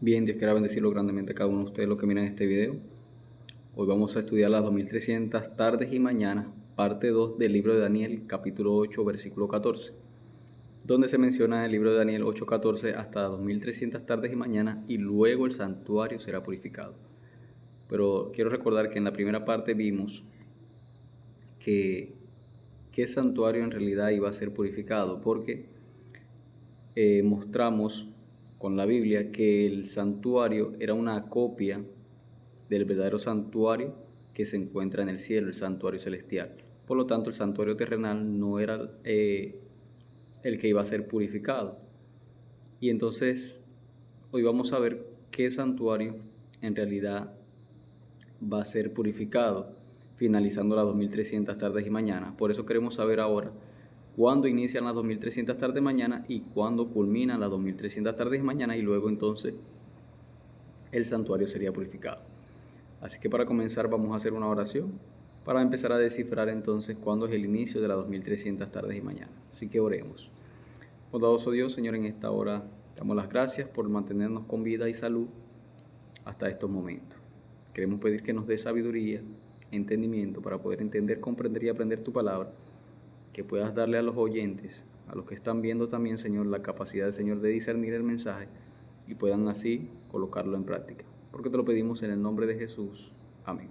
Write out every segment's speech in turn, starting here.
Bien, Dios quiera bendecirlo grandemente a cada uno de ustedes los que miran este video. Hoy vamos a estudiar las 2300 tardes y mañanas, parte 2 del libro de Daniel, capítulo 8, versículo 14, donde se menciona el libro de Daniel 8:14 hasta 2300 tardes y mañanas, y luego el santuario será purificado. Pero quiero recordar que en la primera parte vimos que qué santuario en realidad iba a ser purificado, porque mostramos con la Biblia que el santuario era una copia del verdadero santuario que se encuentra en el cielo, el santuario celestial. Por lo tanto, el santuario terrenal no era el que iba a ser purificado. Y entonces, hoy vamos a ver qué santuario en realidad va a ser purificado, finalizando las 2300 tardes y mañanas. Por eso queremos saber ahora cuándo inician las 2300 tardes y mañanas y cuándo culminan las 2300 tardes y mañanas, y luego entonces el santuario sería purificado. Así que para comenzar vamos a hacer una oración para empezar a descifrar entonces cuándo es el inicio de las 2300 tardes y mañanas. Así que oremos. Bondadoso Dios, Señor, en esta hora damos las gracias por mantenernos con vida y salud hasta estos momentos. Queremos pedir que nos dé sabiduría, entendimiento para poder entender, comprender y aprender tu palabra, que puedas darle a los oyentes, a los que están viendo también, Señor, la capacidad, Señor, de discernir el mensaje y puedan así colocarlo en práctica. Porque te lo pedimos en el nombre de Jesús. Amén.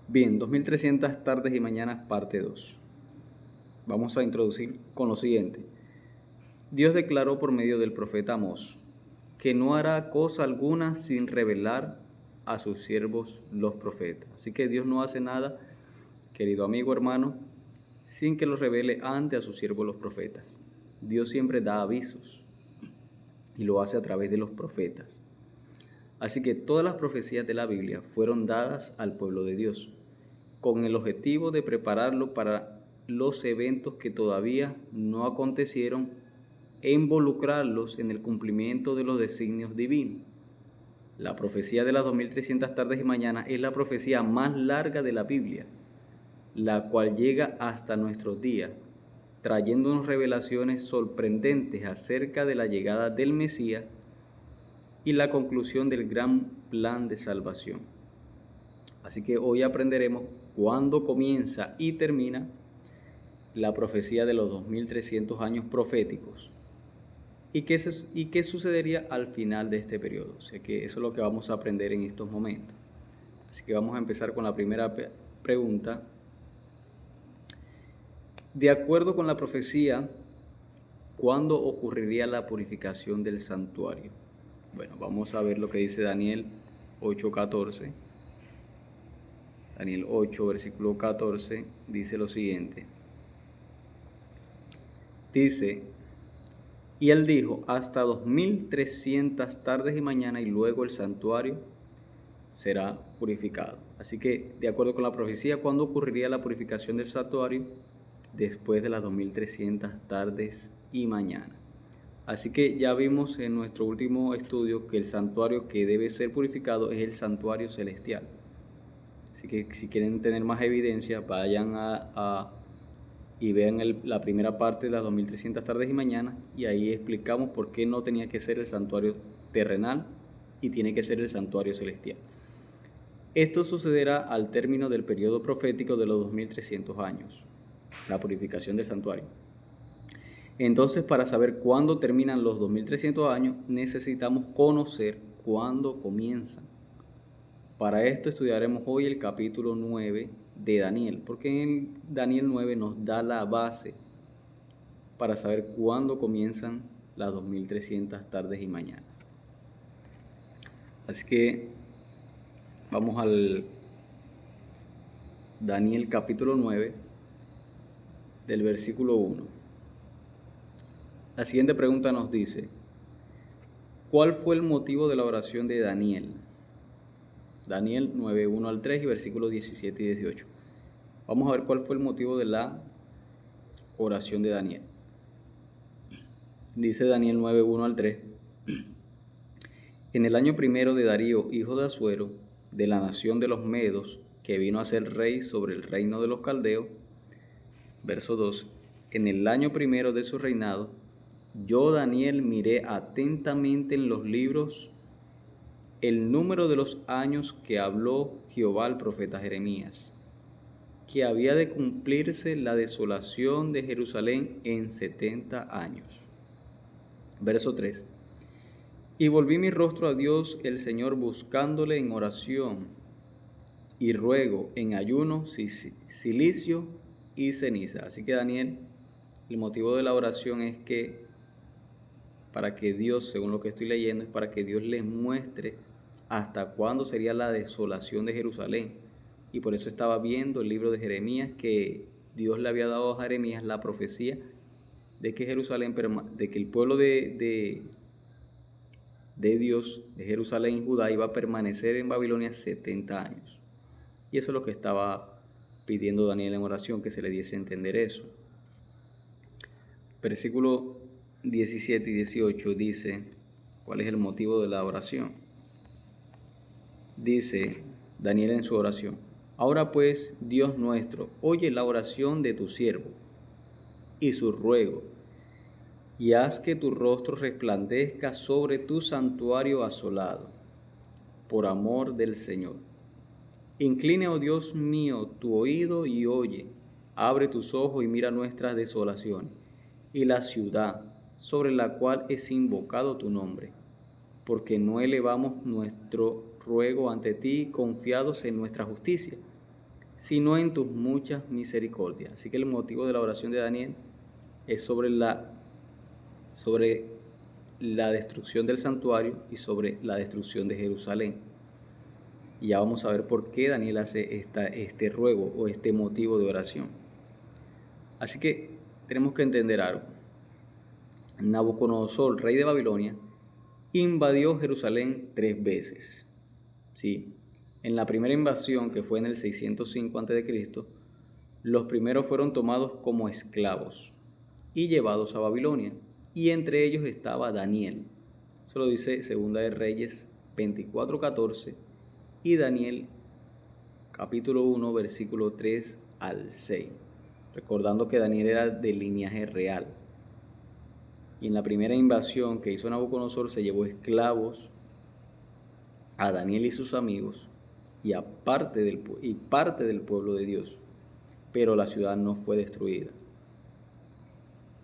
Bien, 2300 tardes y mañanas, parte 2. Vamos a introducir con lo siguiente. Dios declaró por medio del profeta Amós que no hará cosa alguna sin revelar a sus siervos los profetas. Así que Dios no hace nada, querido amigo, hermano, sin que lo revele ante a sus siervos los profetas. Dios siempre da avisos y lo hace a través de los profetas. Así que todas las profecías de la Biblia fueron dadas al pueblo de Dios, con el objetivo de prepararlo para los eventos que todavía no acontecieron e involucrarlos en el cumplimiento de los designios divinos. La profecía de las 2300 tardes y mañanas es la profecía más larga de la Biblia, la cual llega hasta nuestros días, trayéndonos revelaciones sorprendentes acerca de la llegada del Mesías y la conclusión del gran plan de salvación. Así que hoy aprenderemos cuándo comienza y termina la profecía de los 2300 años proféticos y qué sucedería al final de este periodo. O sea que eso es lo que vamos a aprender en estos momentos. Así que vamos a empezar con la primera pregunta. De acuerdo con la profecía, ¿cuándo ocurriría la purificación del santuario? Bueno, vamos a ver lo que dice Daniel 8:14. Daniel 8, versículo 14, dice lo siguiente. Dice: y él dijo, hasta 2300 tardes y mañanas, y luego el santuario será purificado. Así que, de acuerdo con la profecía, ¿cuándo ocurriría la purificación del santuario? Después de las 2300 tardes y mañanas. Así que ya vimos en nuestro último estudio que el santuario que debe ser purificado es el santuario celestial. Así que si quieren tener más evidencia, vayan y vean la primera parte de las 2300 tardes y mañanas, y ahí explicamos por qué no tenía que ser el santuario terrenal y tiene que ser el santuario celestial. Esto sucederá al término del periodo profético de los 2300 años, la purificación del santuario. Entonces, para saber cuándo terminan los 2300 años, necesitamos conocer cuándo comienzan. Para esto estudiaremos hoy el capítulo 9 de Daniel, porque en Daniel 9 nos da la base para saber cuándo comienzan las 2300 tardes y mañanas. Así que vamos al Daniel capítulo 9 del versículo 1. La siguiente pregunta nos dice: ¿cuál fue el motivo de la oración de Daniel? Daniel 9, 1 al 3 y versículos 17 y 18. Vamos a ver cuál fue el motivo de la oración de Daniel. Dice Daniel 9, 1 al 3. En el año primero de Darío, hijo de Asuero, de la nación de los Medos, que vino a ser rey sobre el reino de los caldeos. Verso 2. En el año primero de su reinado, Yo, Daniel, miré atentamente en los libros el número de los años que habló Jehová al profeta Jeremías, que había de cumplirse la desolación de Jerusalén en 70 años. Verso 3. Y volví mi rostro a Dios el Señor buscándole en oración y ruego, en ayuno, cilicio y ceniza. Así que Daniel, el motivo de la oración es que para que Dios, según lo que estoy leyendo, es para que Dios les muestre hasta cuándo sería la desolación de Jerusalén. Y por eso estaba viendo el libro de Jeremías, que Dios le había dado a Jeremías la profecía de que Jerusalén, de que el pueblo de Dios, de Jerusalén y Judá, iba a permanecer en Babilonia 70 años. Y eso es lo que estaba pidiendo Daniel en oración, que se le diese a entender eso. Versículo 17 y 18 dice, ¿cuál es el motivo de la oración? Dice Daniel en su oración: ahora pues, Dios nuestro, oye la oración de tu siervo y su ruego, y haz que tu rostro resplandezca sobre tu santuario asolado, por amor del Señor. Incline, oh Dios mío, tu oído y oye, abre tus ojos y mira nuestras desolaciones, y la ciudad sobre la cual es invocado tu nombre, porque no elevamos nuestro ruego ante ti confiados en nuestra justicia, sino en tus muchas misericordias. Así que el motivo de la oración de Daniel es sobre la destrucción del santuario y sobre la destrucción de Jerusalén. Y ya vamos a ver por qué Daniel hace este ruego o este motivo de oración. Así que tenemos que entender algo. Nabucodonosor, rey de Babilonia, invadió Jerusalén 3 veces. Sí, en la primera invasión, que fue en el 605 a.C., los primeros fueron tomados como esclavos y llevados a Babilonia, y entre ellos estaba Daniel. Eso lo dice Segunda de Reyes 24:14 y Daniel capítulo 1, versículo 3 al 6. Recordando que Daniel era de linaje real. Y en la primera invasión que hizo Nabucodonosor se llevó esclavos a Daniel y sus amigos y parte del pueblo de Dios, pero la ciudad no fue destruida.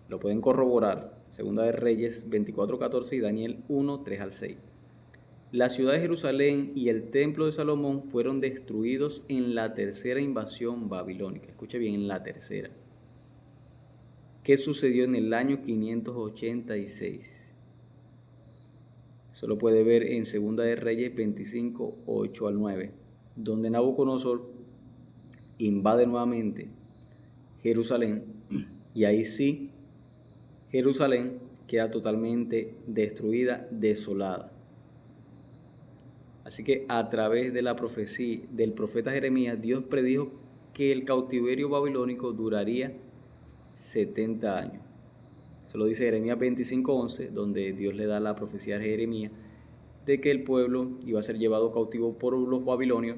Lo pueden corroborar, Segunda de Reyes 24:14 y Daniel 1, 3 al 6. La ciudad de Jerusalén y el templo de Salomón fueron destruidos en la tercera invasión babilónica. Escuche bien, en la tercera. ¿Qué sucedió en el año 586? Eso lo puede ver en Segunda de Reyes 25, 8 al 9, donde Nabucodonosor invade nuevamente Jerusalén, y ahí sí, Jerusalén queda totalmente destruida, desolada. Así que a través de la profecía del profeta Jeremías, Dios predijo que el cautiverio babilónico duraría 70 años. Eso lo dice Jeremías 25:11, donde Dios le da la profecía a Jeremías de que el pueblo iba a ser llevado cautivo por los babilonios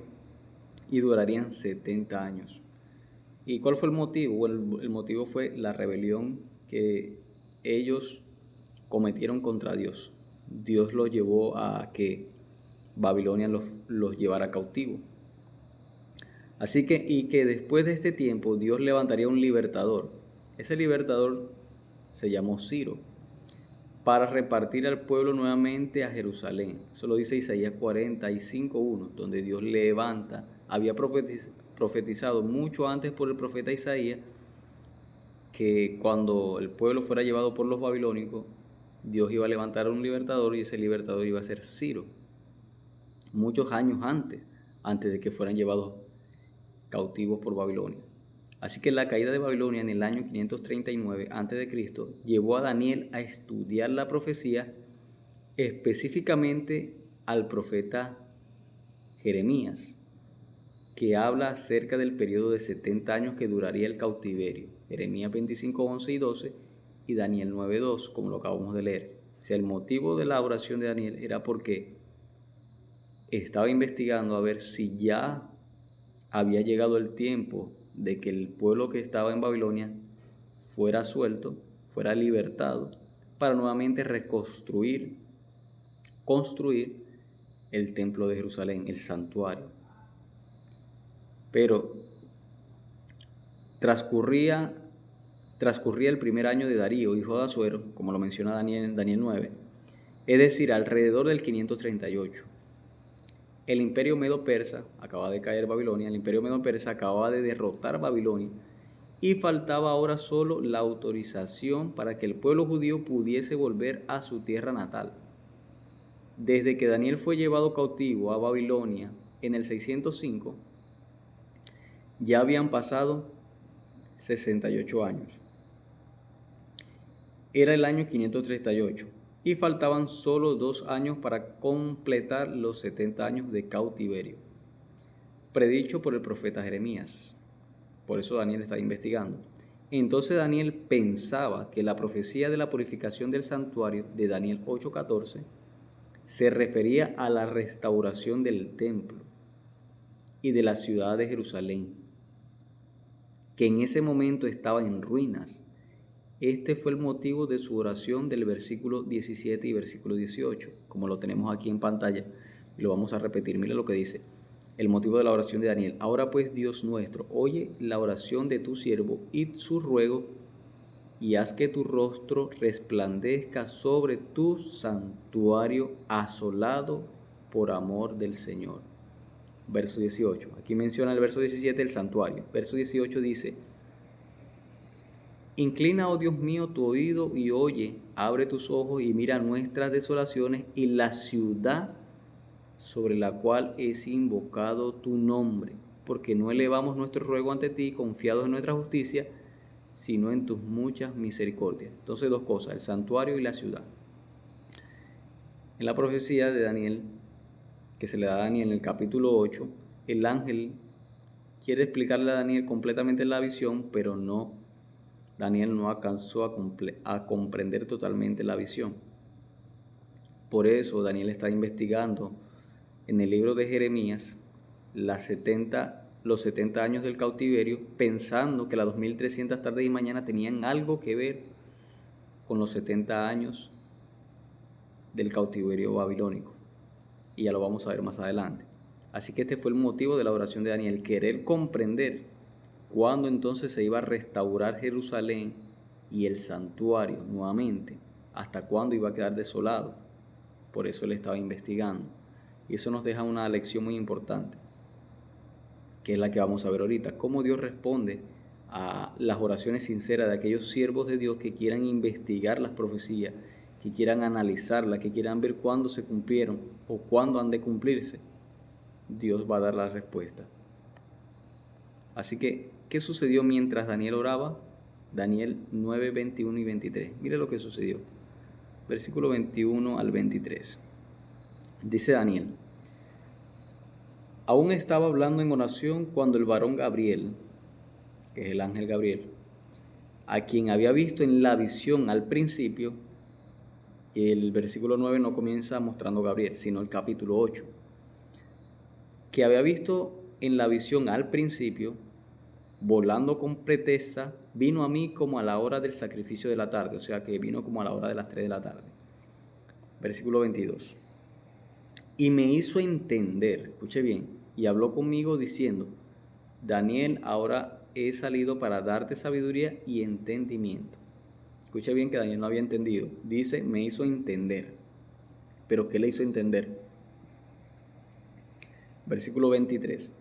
y durarían 70 años. ¿Y cuál fue el motivo? Bueno, el motivo fue la rebelión que ellos cometieron contra Dios. Dios los llevó a que Babilonia los llevara cautivos. Así que, y que después de este tiempo Dios levantaría un libertador. Ese libertador se llamó Ciro, para repartir al pueblo nuevamente a Jerusalén. Eso lo dice Isaías 45:1, donde Dios levanta, había profetizado mucho antes por el profeta Isaías, que cuando el pueblo fuera llevado por los babilónicos, Dios iba a levantar a un libertador, y ese libertador iba a ser Ciro, muchos años antes de que fueran llevados cautivos por Babilonia. Así que la caída de Babilonia en el año 539 a.C. llevó a Daniel a estudiar la profecía, específicamente al profeta Jeremías, que habla acerca del periodo de 70 años que duraría el cautiverio. Jeremías 25:11 y 12 y Daniel 9:2, como lo acabamos de leer. O sea, el motivo de la oración de Daniel era porque estaba investigando a ver si ya había llegado el tiempo de que el pueblo que estaba en Babilonia fuera suelto, fuera libertado, para nuevamente construir el templo de Jerusalén, el santuario. Pero transcurría el primer año de Darío, hijo de Asuero, como lo menciona Daniel 9, es decir, alrededor del 538. El imperio medo-persa, acaba de caer Babilonia, el imperio medo-persa acababa de derrotar Babilonia y faltaba ahora solo la autorización para que el pueblo judío pudiese volver a su tierra natal. Desde que Daniel fue llevado cautivo a Babilonia en el 605, ya habían pasado 68 años. Era el año 538 y faltaban solo 2 años para completar los 70 años de cautiverio, predicho por el profeta Jeremías. Por eso Daniel está investigando. Entonces Daniel pensaba que la profecía de la purificación del santuario de Daniel 8:14 se refería a la restauración del templo y de la ciudad de Jerusalén, que en ese momento estaba en ruinas. Este fue el motivo de su oración del versículo 17 y versículo 18, como lo tenemos aquí en pantalla, y lo vamos a repetir. Mira lo que dice, el motivo de la oración de Daniel. Ahora pues, Dios nuestro, oye la oración de tu siervo y su ruego, y haz que tu rostro resplandezca sobre tu santuario asolado por amor del Señor. Verso 18. Aquí menciona el verso 17 el santuario. Verso 18 dice: Inclina, oh Dios mío, tu oído y oye, abre tus ojos y mira nuestras desolaciones y la ciudad sobre la cual es invocado tu nombre, porque no elevamos nuestro ruego ante ti confiados en nuestra justicia, sino en tus muchas misericordias. Entonces, dos cosas, el santuario y la ciudad. En la profecía de Daniel, que se le da a Daniel en el capítulo 8, el ángel quiere explicarle a Daniel completamente la visión, pero Daniel no alcanzó a comprender totalmente la visión. Por eso Daniel está investigando en el libro de Jeremías los 70 años del cautiverio, pensando que las 2300 tardes y mañanas tenían algo que ver con los 70 años del cautiverio babilónico. Y ya lo vamos a ver más adelante. Así que este fue el motivo de la oración de Daniel, querer comprender cuándo entonces se iba a restaurar Jerusalén y el santuario nuevamente, hasta cuándo iba a quedar desolado. Por eso él estaba investigando. Y eso nos deja una lección muy importante, que es la que vamos a ver ahorita, cómo Dios responde a las oraciones sinceras de aquellos siervos de Dios que quieran investigar las profecías, que quieran analizarlas, que quieran ver cuándo se cumplieron o cuándo han de cumplirse. Dios va a dar la respuesta. Así que, ¿qué sucedió mientras Daniel oraba? Daniel 9, 21 y 23. Mire lo que sucedió. Versículo 21 al 23. Dice Daniel: Aún estaba hablando en oración cuando el varón Gabriel, que es el ángel Gabriel, a quien había visto en la visión al principio, el versículo 9 no comienza mostrando Gabriel, sino el capítulo 8, que había visto en la visión al principio, volando con presteza, vino a mí como a la hora del sacrificio de la tarde, o sea que vino como a la hora de las 3 de la tarde. Versículo 22. Y me hizo entender, escuche bien, y habló conmigo diciendo: Daniel, ahora he salido para darte sabiduría y entendimiento. Escuche bien que Daniel no había entendido. Dice, me hizo entender. ¿Pero qué le hizo entender? Versículo 23.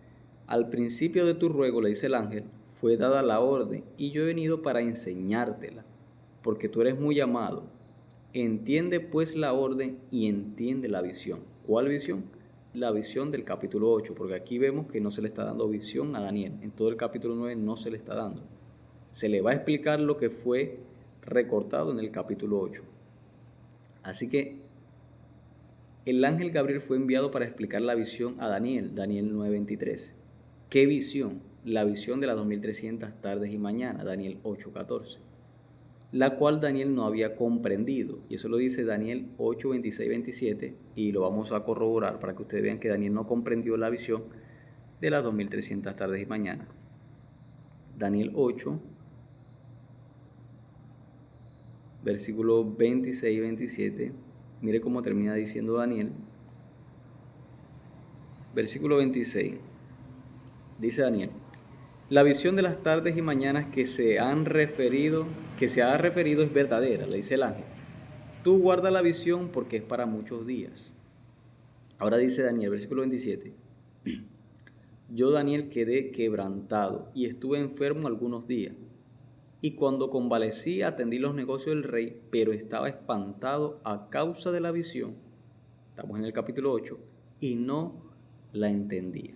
Al principio de tu ruego, le dice el ángel, fue dada la orden, y yo he venido para enseñártela, porque tú eres muy amado. Entiende pues la orden y entiende la visión. ¿Cuál visión? La visión del capítulo 8, porque aquí vemos que no se le está dando visión a Daniel. En todo el capítulo 9 no se le está dando. Se le va a explicar lo que fue recortado en el capítulo 8. Así que el ángel Gabriel fue enviado para explicar la visión a Daniel, Daniel 9:23. ¿Qué visión? La visión de las 2300 tardes y mañanas, Daniel 8:14, la cual Daniel no había comprendido. Y eso lo dice Daniel 8, 26, 27, y lo vamos a corroborar para que ustedes vean que Daniel no comprendió la visión de las 2300 tardes y mañanas. Daniel 8, versículos 26 y 27. Mire cómo termina diciendo Daniel. Versículo 26. Dice Daniel: la visión de las tardes y mañanas que se ha referido es verdadera, le dice el ángel. Tú guarda la visión porque es para muchos días. Ahora dice Daniel, versículo 27. Yo, Daniel, quedé quebrantado y estuve enfermo algunos días. Y cuando convalecí atendí los negocios del rey, pero estaba espantado a causa de la visión. Estamos en el capítulo 8 y no la entendía.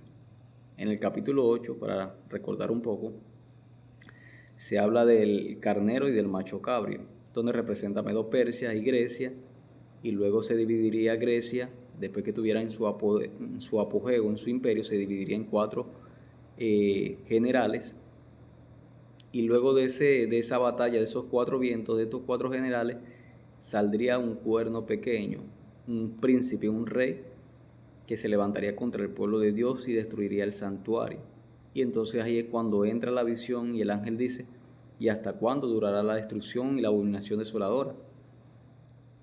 En el capítulo 8, para recordar un poco, se habla del carnero y del macho cabrio, donde representa Medo-Persia y Grecia, y luego se dividiría Grecia, después que tuviera en su apogeo, en su imperio, se dividiría en 4 generales, y luego de esa batalla, de esos 4 vientos, de estos 4 generales, saldría un cuerno pequeño, un príncipe, un rey, que se levantaría contra el pueblo de Dios y destruiría el santuario. Y entonces ahí es cuando entra la visión y el ángel dice: ¿y hasta cuándo durará la destrucción y la abominación desoladora?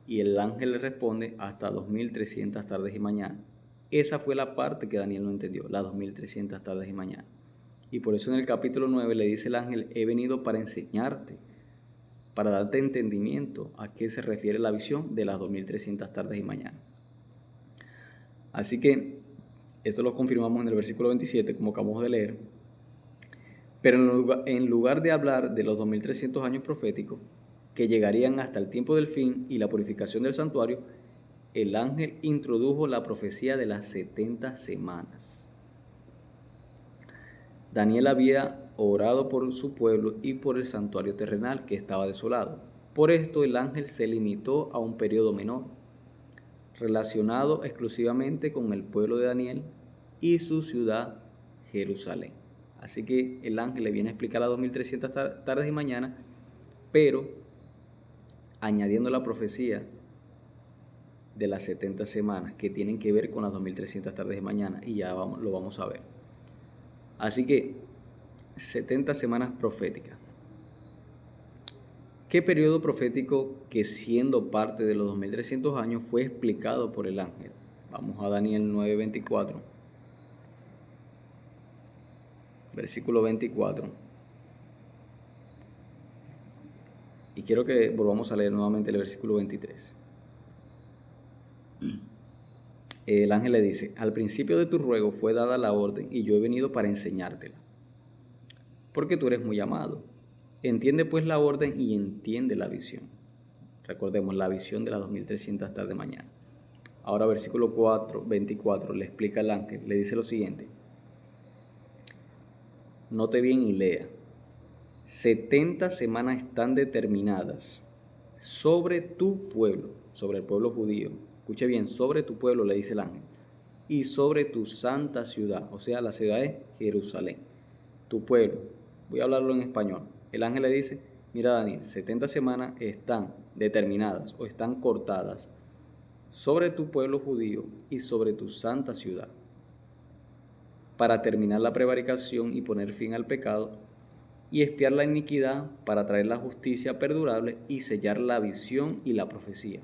Y el ángel le responde: hasta 2300 tardes y mañanas. Esa fue la parte que Daniel no entendió, las 2300 tardes y mañanas. Y por eso en el capítulo 9 le dice el ángel: he venido para enseñarte, para darte entendimiento a qué se refiere la visión de las 2300 tardes y mañanas. Así que eso lo confirmamos en el versículo 27, como acabamos de leer. Pero en lugar de hablar de los 2300 años proféticos, que llegarían hasta el tiempo del fin y la purificación del santuario, el ángel introdujo la profecía de las 70 semanas. Daniel había orado por su pueblo y por el santuario terrenal que estaba desolado. Por esto el ángel se limitó a un periodo menor, relacionado exclusivamente con el pueblo de Daniel y su ciudad Jerusalén. Así que el ángel le viene a explicar las 2300 tardes y mañanas, pero añadiendo la profecía de las 70 semanas que tienen que ver con las 2300 tardes y mañanas, y ya lo vamos a ver. Así que 70 semanas proféticas. ¿Qué periodo profético que, siendo parte de los 2300 años, fue explicado por el ángel? Vamos a Daniel 9:24, versículo 24. Y quiero que volvamos a leer nuevamente el versículo 23. El ángel le dice: al principio de tu ruego fue dada la orden y yo he venido para enseñártela, porque tú eres muy amado. Entiende pues la orden y entiende la visión. Recordemos la visión de las 2300 tarde mañana. Ahora versículo 24 le explica el ángel, le dice lo siguiente. Note bien y lea. 70 semanas están determinadas sobre tu pueblo, sobre el pueblo judío. Escuche bien, sobre tu pueblo, le dice el ángel, y sobre tu santa ciudad, o sea, la ciudad es Jerusalén, tu pueblo. Voy a hablarlo en español. El ángel le dice: mira, Daniel, 70 semanas están determinadas o están cortadas sobre tu pueblo judío y sobre tu santa ciudad, para terminar la prevaricación y poner fin al pecado, y expiar la iniquidad, para traer la justicia perdurable y sellar la visión y la profecía,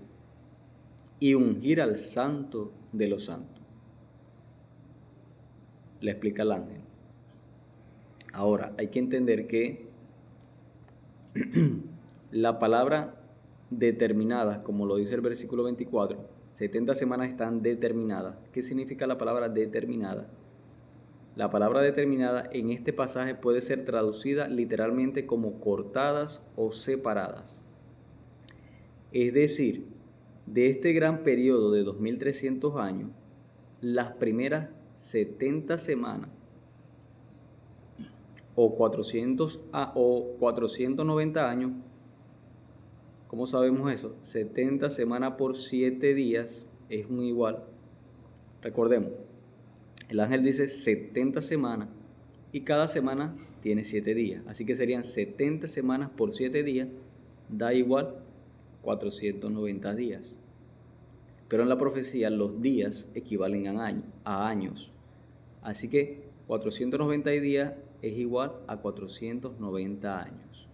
y ungir al santo de los santos. Le explica el ángel. Ahora, hay que entender que la palabra determinadas, como lo dice el versículo 24, 70 semanas están determinadas. ¿Qué significa la palabra determinada? La palabra determinada en este pasaje puede ser traducida literalmente como cortadas o separadas. Es decir, de este gran periodo de 2300 años, las primeras 70 semanas o 490 años. ¿Cómo sabemos eso? 70 semanas por 7 días es un igual. Recordemos, el ángel dice 70 semanas y cada semana tiene 7 días. Así que serían 70 semanas por 7 días, da igual 490 días. Pero en la profecía los días equivalen a años. Así que 490 días es igual a 490 años.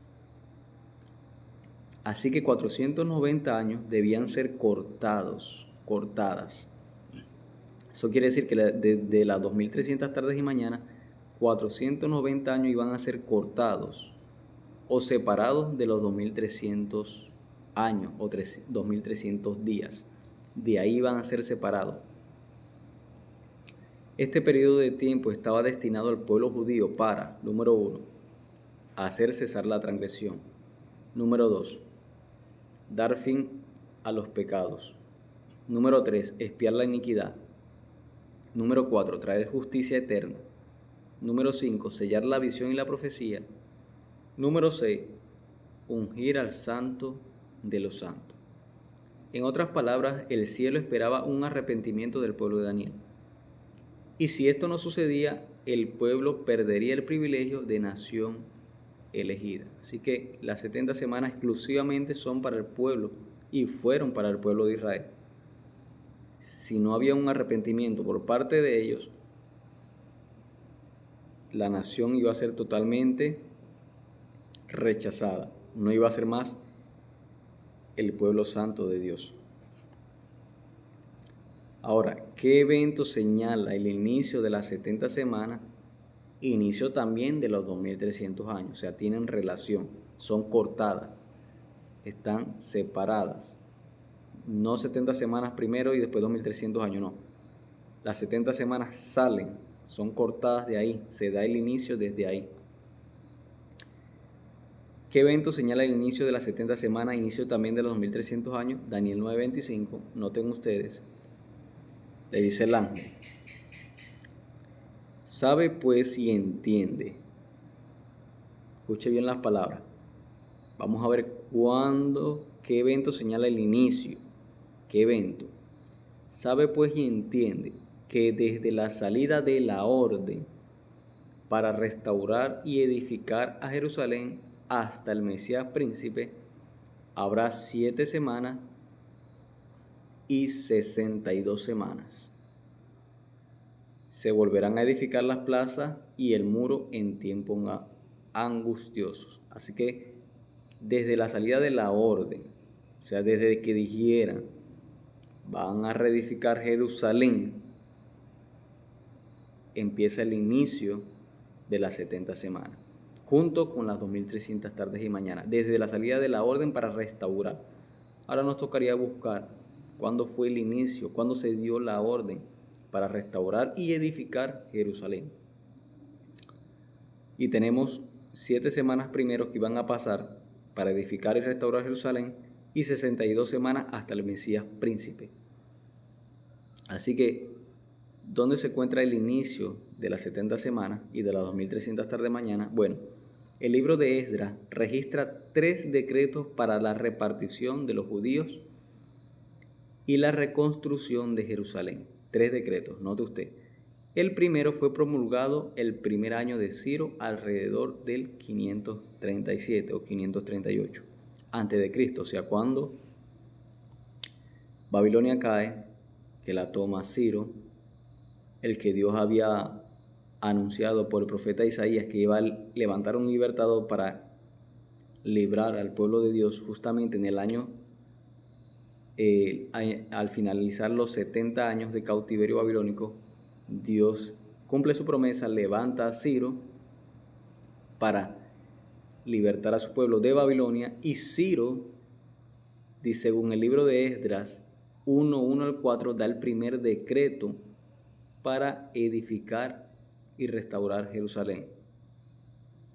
Así que 490 años debían ser cortadas. Eso quiere decir que de las 2300 tardes y mañanas, 490 años iban a ser cortados o separados de los 2300 años o 2300 días. De ahí iban a ser separados. Este periodo de tiempo estaba destinado al pueblo judío para, número 1, hacer cesar la transgresión. Número 2, dar fin a los pecados. Número 3, expiar la iniquidad. Número 4, traer justicia eterna. Número 5, sellar la visión y la profecía. Número 6, ungir al santo de los santos. En otras palabras, el cielo esperaba un arrepentimiento del pueblo de Daniel. Y si esto no sucedía, el pueblo perdería el privilegio de nación elegida. Así que las 70 semanas exclusivamente son para el pueblo y fueron para el pueblo de Israel. Si no había un arrepentimiento por parte de ellos, la nación iba a ser totalmente rechazada. No iba a ser más el pueblo santo de Dios. Ahora, ¿qué evento señala el inicio de las 70 semanas? Inicio también de los 2300 años, o sea, tienen relación, son cortadas, están separadas. No 70 semanas primero y después 2300 años, no. Las 70 semanas salen, son cortadas de ahí, se da el inicio desde ahí. ¿Qué evento señala el inicio de las 70 semanas, inicio también de los 2300 años? Daniel 9:25, noten ustedes. Le dice el ángel: sabe pues y entiende. Escuche bien las palabras. Vamos a ver qué evento señala el inicio. ¿Qué evento? Sabe pues y entiende que desde la salida de la orden para restaurar y edificar a Jerusalén hasta el Mesías príncipe, habrá 7 semanas y 62 semanas. Se volverán a edificar las plazas y el muro en tiempos angustiosos. Así que desde la salida de la orden, o sea, desde que dijeran van a reedificar Jerusalén, empieza el inicio de las 70 semanas, junto con las 2300 tardes y mañanas, desde la salida de la orden para restaurar. Ahora nos tocaría buscar cuándo fue el inicio, cuándo se dio la orden para restaurar y edificar Jerusalén. Y tenemos 7 semanas primero que iban a pasar para edificar y restaurar Jerusalén y 62 semanas hasta el Mesías príncipe. Así que, ¿dónde se encuentra el inicio de las 70 semanas y de las 2300 tardes de mañana? Bueno, el libro de Esdras registra 3 decretos para la repartición de los judíos y la reconstrucción de Jerusalén. 3 decretos, note usted. El primero fue promulgado el primer año de Ciro alrededor del 537 o 538 antes de Cristo, o sea, cuando Babilonia cae, que la toma Ciro, el que Dios había anunciado por el profeta Isaías que iba a levantar un libertador para librar al pueblo de Dios justamente en el año, al finalizar los 70 años de cautiverio babilónico. Dios cumple su promesa, levanta a Ciro para libertar a su pueblo de Babilonia, y Ciro, según el libro de Esdras 1:1 al 4, da el primer decreto para edificar y restaurar Jerusalén.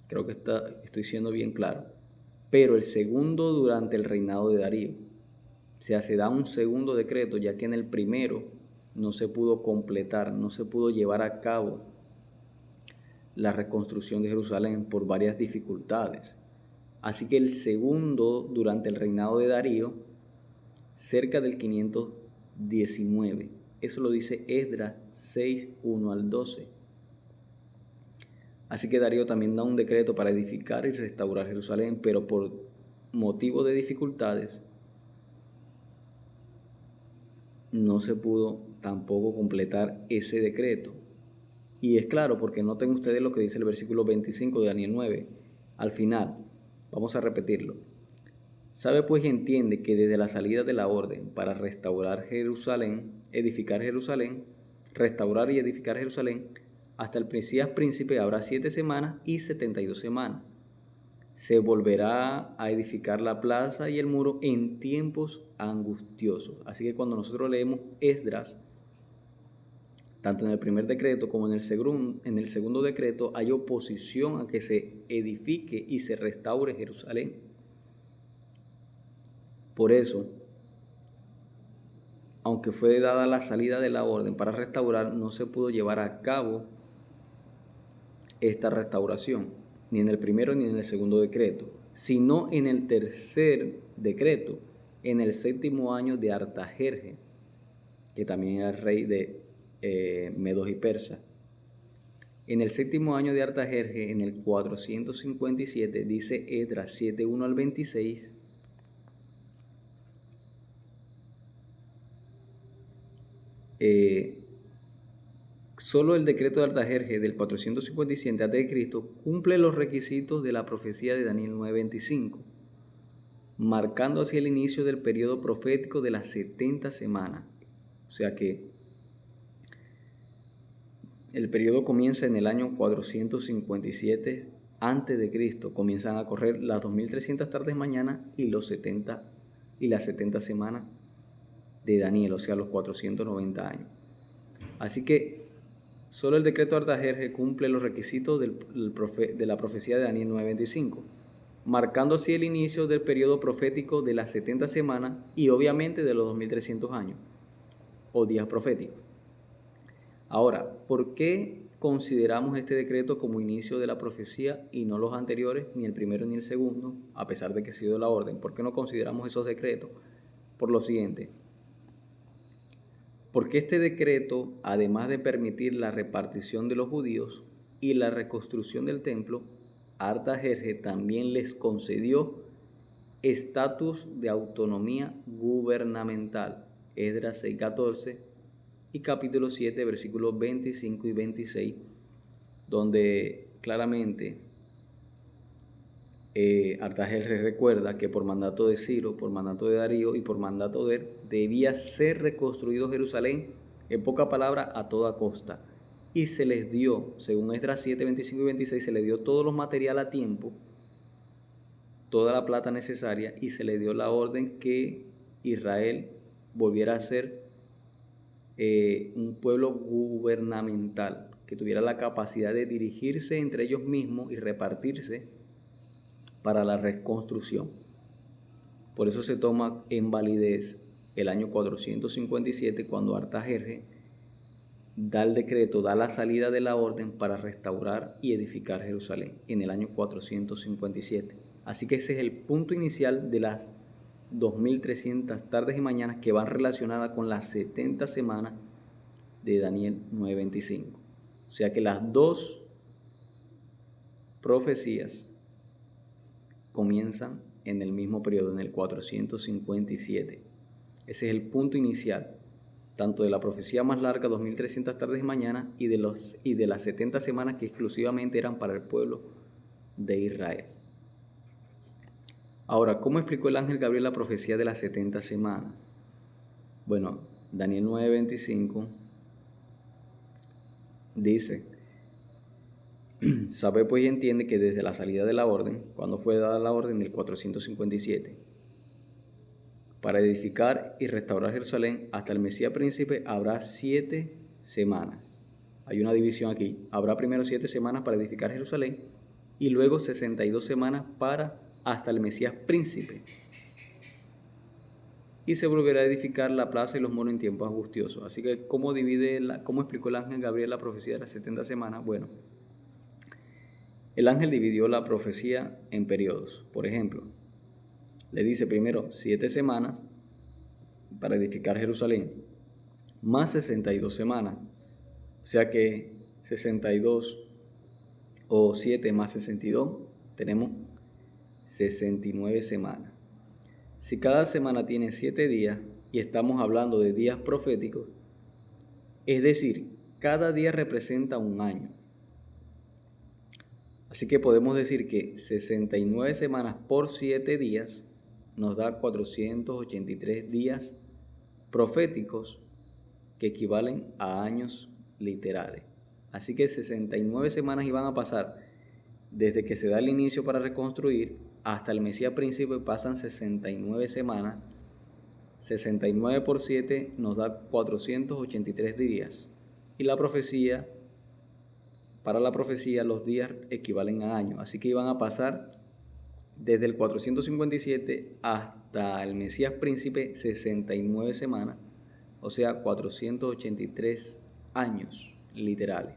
Creo que estoy siendo bien claro. Pero el segundo durante el reinado de Darío. O sea, se da un segundo decreto, ya que en el primero no se pudo completar, no se pudo llevar a cabo la reconstrucción de Jerusalén por varias dificultades. Así que el segundo durante el reinado de Darío, cerca del 519. Eso lo dice Esdras 6:1 al 12. Así que Darío también da un decreto para edificar y restaurar Jerusalén, pero por motivo de dificultades no se pudo tampoco completar ese decreto. Y es claro, porque noten ustedes lo que dice el versículo 25 de Daniel 9. Al final, vamos a repetirlo. Sabe pues y entiende que desde la salida de la orden para restaurar Jerusalén, edificar Jerusalén, restaurar y edificar Jerusalén, hasta el Mesías príncipe habrá 7 semanas y 72 semanas. Se volverá a edificar la plaza y el muro en tiempos angustiosos. Así que cuando nosotros leemos Esdras, tanto en el primer decreto como en el segundo decreto, hay oposición a que se edifique y se restaure Jerusalén. Por eso, aunque fue dada la salida de la orden para restaurar, no se pudo llevar a cabo esta restauración, ni en el primero ni en el segundo decreto, sino en el tercer decreto, en el 7º año de Artajerje, que también era rey de Medos y Persa. En el 7º año de Artajerje, en el 457, dice Esdras 7:1 al 26, solo el decreto de Artajerje del 457 a.C. cumple los requisitos de la profecía de Daniel 9:25, marcando así el inicio del periodo profético de las 70 semanas. O sea que el periodo comienza en el año 457 a.C. Comienzan a correr las 2300 tardes mañana y las 70 semanas de Daniel, o sea, los 490 años. Así que solo el decreto de Artajerje cumple los requisitos de la profecía de Daniel 9:25, marcando así el inicio del periodo profético de las 70 semanas y obviamente de los 2300 años o días proféticos. Ahora, ¿por qué consideramos este decreto como inicio de la profecía y no los anteriores, ni el primero ni el segundo, a pesar de que ha sido la orden? ¿Por qué no consideramos esos decretos? Por lo siguiente: porque este decreto, además de permitir la repartición de los judíos y la reconstrucción del templo, Artajerje también les concedió estatus de autonomía gubernamental. Esdras 6:14 y capítulo 7, versículos 25 y 26, donde claramente Artajerjes recuerda que por mandato de Ciro, por mandato de Darío y por mandato de él, debía ser reconstruido Jerusalén, en poca palabra, a toda costa. Y se les dio, según Esdras 7, 25 y 26, se les dio todos los materiales a tiempo, toda la plata necesaria, y se le dio la orden que Israel volviera a ser un pueblo gubernamental, que tuviera la capacidad de dirigirse entre ellos mismos y repartirse para la reconstrucción. Por eso se toma en validez el año 457, cuando Artajerje da el decreto, da la salida de la orden para restaurar y edificar Jerusalén, en el año 457. Así que ese es el punto inicial de las 2300 tardes y mañanas que van relacionadas con las 70 semanas de Daniel 9:25. O sea que las dos profecías comienzan en el mismo periodo, en el 457. Ese es el punto inicial, tanto de la profecía más larga, 2300 tardes y mañanas, y de las 70 semanas que exclusivamente eran para el pueblo de Israel. Ahora, ¿cómo explicó el ángel Gabriel la profecía de las 70 semanas? Bueno, Daniel 9:25 dice: sabe pues y entiende que desde la salida de la orden, cuando fue dada la orden del 457, para edificar y restaurar Jerusalén hasta el Mesías príncipe, habrá 7 semanas. Hay una división aquí. Habrá primero 7 semanas para edificar Jerusalén y luego 62 semanas para hasta el Mesías príncipe. Y se volverá a edificar la plaza y los muros en tiempos angustiosos. Así que, ¿cómo explicó el ángel Gabriel la profecía de las 70 semanas? Bueno, el ángel dividió la profecía en periodos. Por ejemplo, le dice primero 7 semanas para edificar Jerusalén, más 62 semanas. O sea que 62 o 7 más 62, tenemos 69 semanas. Si cada semana tiene 7 días y estamos hablando de días proféticos, es decir, cada día representa un año. Así que podemos decir que 69 semanas por 7 días nos da 483 días proféticos que equivalen a años literales. Así que 69 semanas iban a pasar desde que se da el inicio para reconstruir hasta el Mesías príncipe. Pasan 69 semanas. 69 por 7 nos da 483 días. Y para la profecía, los días equivalen a años. Así que iban a pasar desde el 457 hasta el Mesías príncipe 69 semanas, o sea, 483 años literales.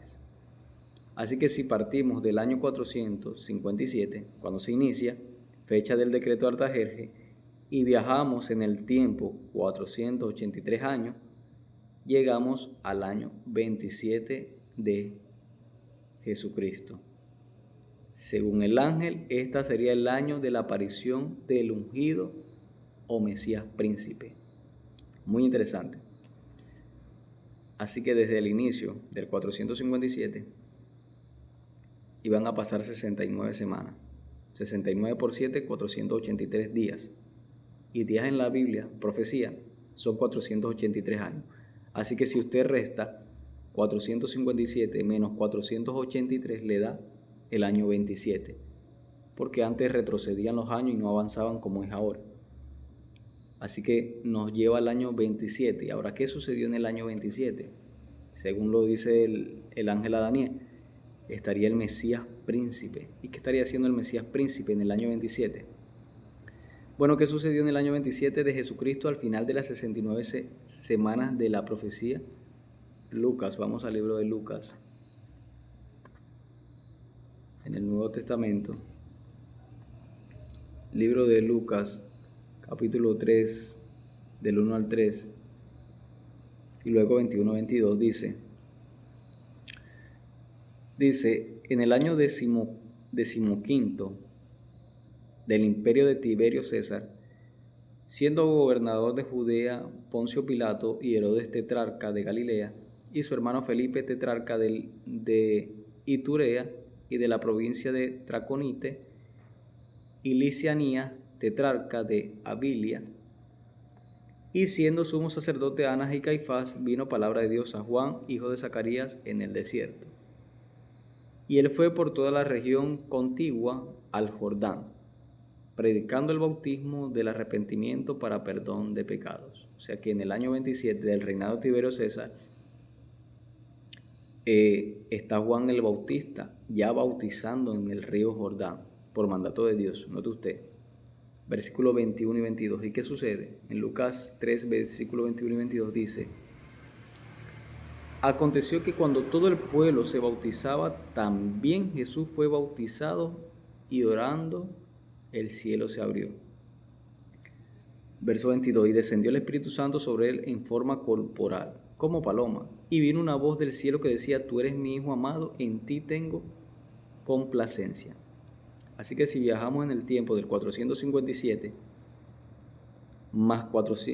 Así que si partimos del año 457, cuando se inicia, fecha del decreto de Artajerjes, y viajamos en el tiempo 483 años, llegamos al año 27 de Jesucristo. Según el ángel, este sería el año de la aparición del ungido o Mesías príncipe. Muy interesante. Así que desde el inicio del 457 iban a pasar 69 semanas. 69 por 7, 483 días. Y días en la Biblia, profecía, son 483 años. Así que si usted resta 457 menos 483 le da el año 27, porque antes retrocedían los años y no avanzaban como es ahora. Así que nos lleva al año 27. ¿Y ahora qué sucedió en el año 27? Según lo dice el ángel a Daniel, estaría el Mesías príncipe. ¿Y qué estaría haciendo el Mesías príncipe en el año 27? Bueno, ¿qué sucedió en el año 27 de Jesucristo al final de las 69 semanas de la profecía? Lucas, vamos al libro de Lucas, en el Nuevo Testamento. Libro de Lucas, capítulo 3, del 1 al 3, y luego 21-22 dice, en el año decimoquinto del imperio de Tiberio César, siendo gobernador de Judea Poncio Pilato y Herodes tetrarca de Galilea, y su hermano Felipe tetrarca de Iturea y de la provincia de Traconite, y Licianía tetrarca de Abilia, y siendo sumo sacerdote Anás y Caifás, vino palabra de Dios a Juan, hijo de Zacarías, en el desierto. Y él fue por toda la región contigua al Jordán, predicando el bautismo del arrepentimiento para perdón de pecados. O sea que en el año 27 del reinado de Tiberio César está Juan el Bautista ya bautizando en el río Jordán por mandato de Dios. Note usted, versículos 21 y 22. ¿Y qué sucede? En Lucas 3, versículos 21 y 22 dice: aconteció que cuando todo el pueblo se bautizaba, también Jesús fue bautizado, y orando el cielo se abrió. Verso 22, y descendió el Espíritu Santo sobre él en forma corporal, como paloma, y vino una voz del cielo que decía: tú eres mi Hijo amado, en ti tengo complacencia. Así que si viajamos en el tiempo del 457,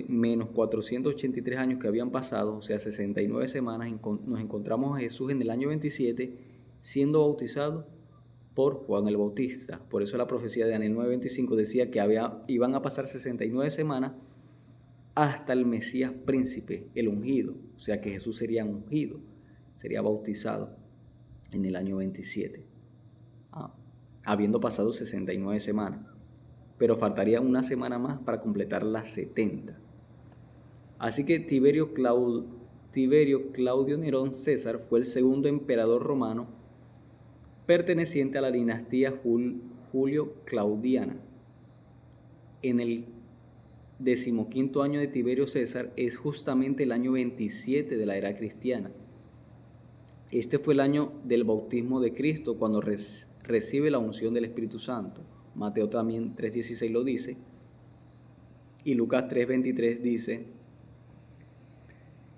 menos 483 años que habían pasado, o sea 69 semanas, nos encontramos a Jesús en el año 27 siendo bautizado por Juan el Bautista. Por eso la profecía de Daniel 9:25 decía que iban a pasar 69 semanas hasta el Mesías príncipe, el ungido. O sea que Jesús sería ungido, sería bautizado en el año 27, habiendo pasado 69 semanas. Pero faltaría una semana más para completar las 70. Así que Tiberio Claudio Nerón César fue el segundo emperador romano perteneciente a la dinastía Julio-Claudiana. En el 15º año de Tiberio César es justamente el año 27 de la era cristiana. Este fue el año del bautismo de Cristo, cuando recibe la unción del Espíritu Santo. Mateo también 3:16 lo dice, y Lucas 3:23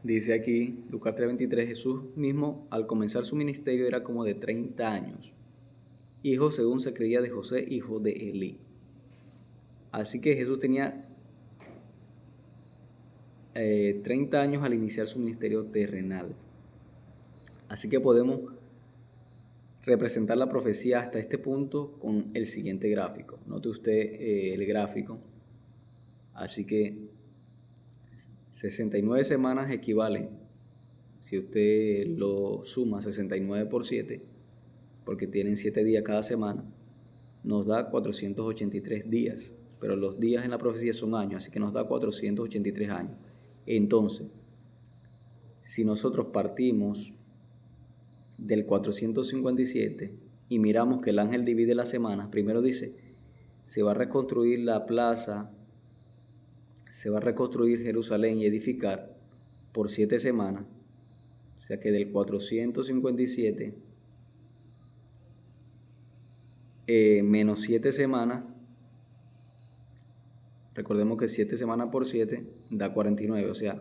dice aquí, Lucas 3:23, Jesús mismo al comenzar su ministerio era como de 30 años, hijo según se creía de José, hijo de Elí. Así que Jesús tenía 30 años al iniciar su ministerio terrenal. Así que podemos representar la profecía hasta este punto con el siguiente gráfico. Note usted el gráfico. Así que 69 semanas equivalen, si usted lo suma 69 por 7, porque tienen 7 días cada semana, nos da 483 días. Pero los días en la profecía son años, así que nos da 483 años. Entonces, si nosotros partimos del 457 y miramos que el ángel divide las semanas, primero dice, se va a reconstruir la plaza, se va a reconstruir Jerusalén y edificar por 7 semanas. O sea que del 457 menos 7 semanas, recordemos que 7 semanas por 7 da 49, o sea,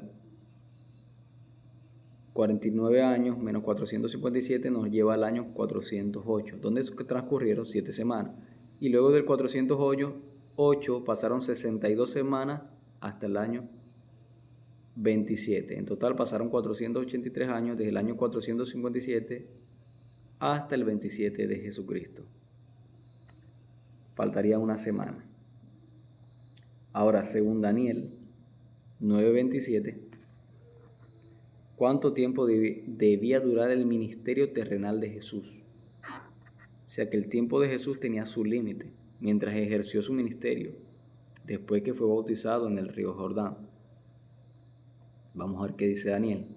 49 años menos 457 nos lleva al año 408, donde transcurrieron 7 semanas. Y luego del 408 pasaron 62 semanas hasta el año 27. En total pasaron 483 años desde el año 457 hasta el 27 de Jesucristo. Faltaría una semana. Ahora, según Daniel 9:27, ¿cuánto tiempo debía durar el ministerio terrenal de Jesús? O sea que el tiempo de Jesús tenía su límite mientras ejerció su ministerio, después que fue bautizado en el río Jordán. Vamos a ver qué dice Daniel.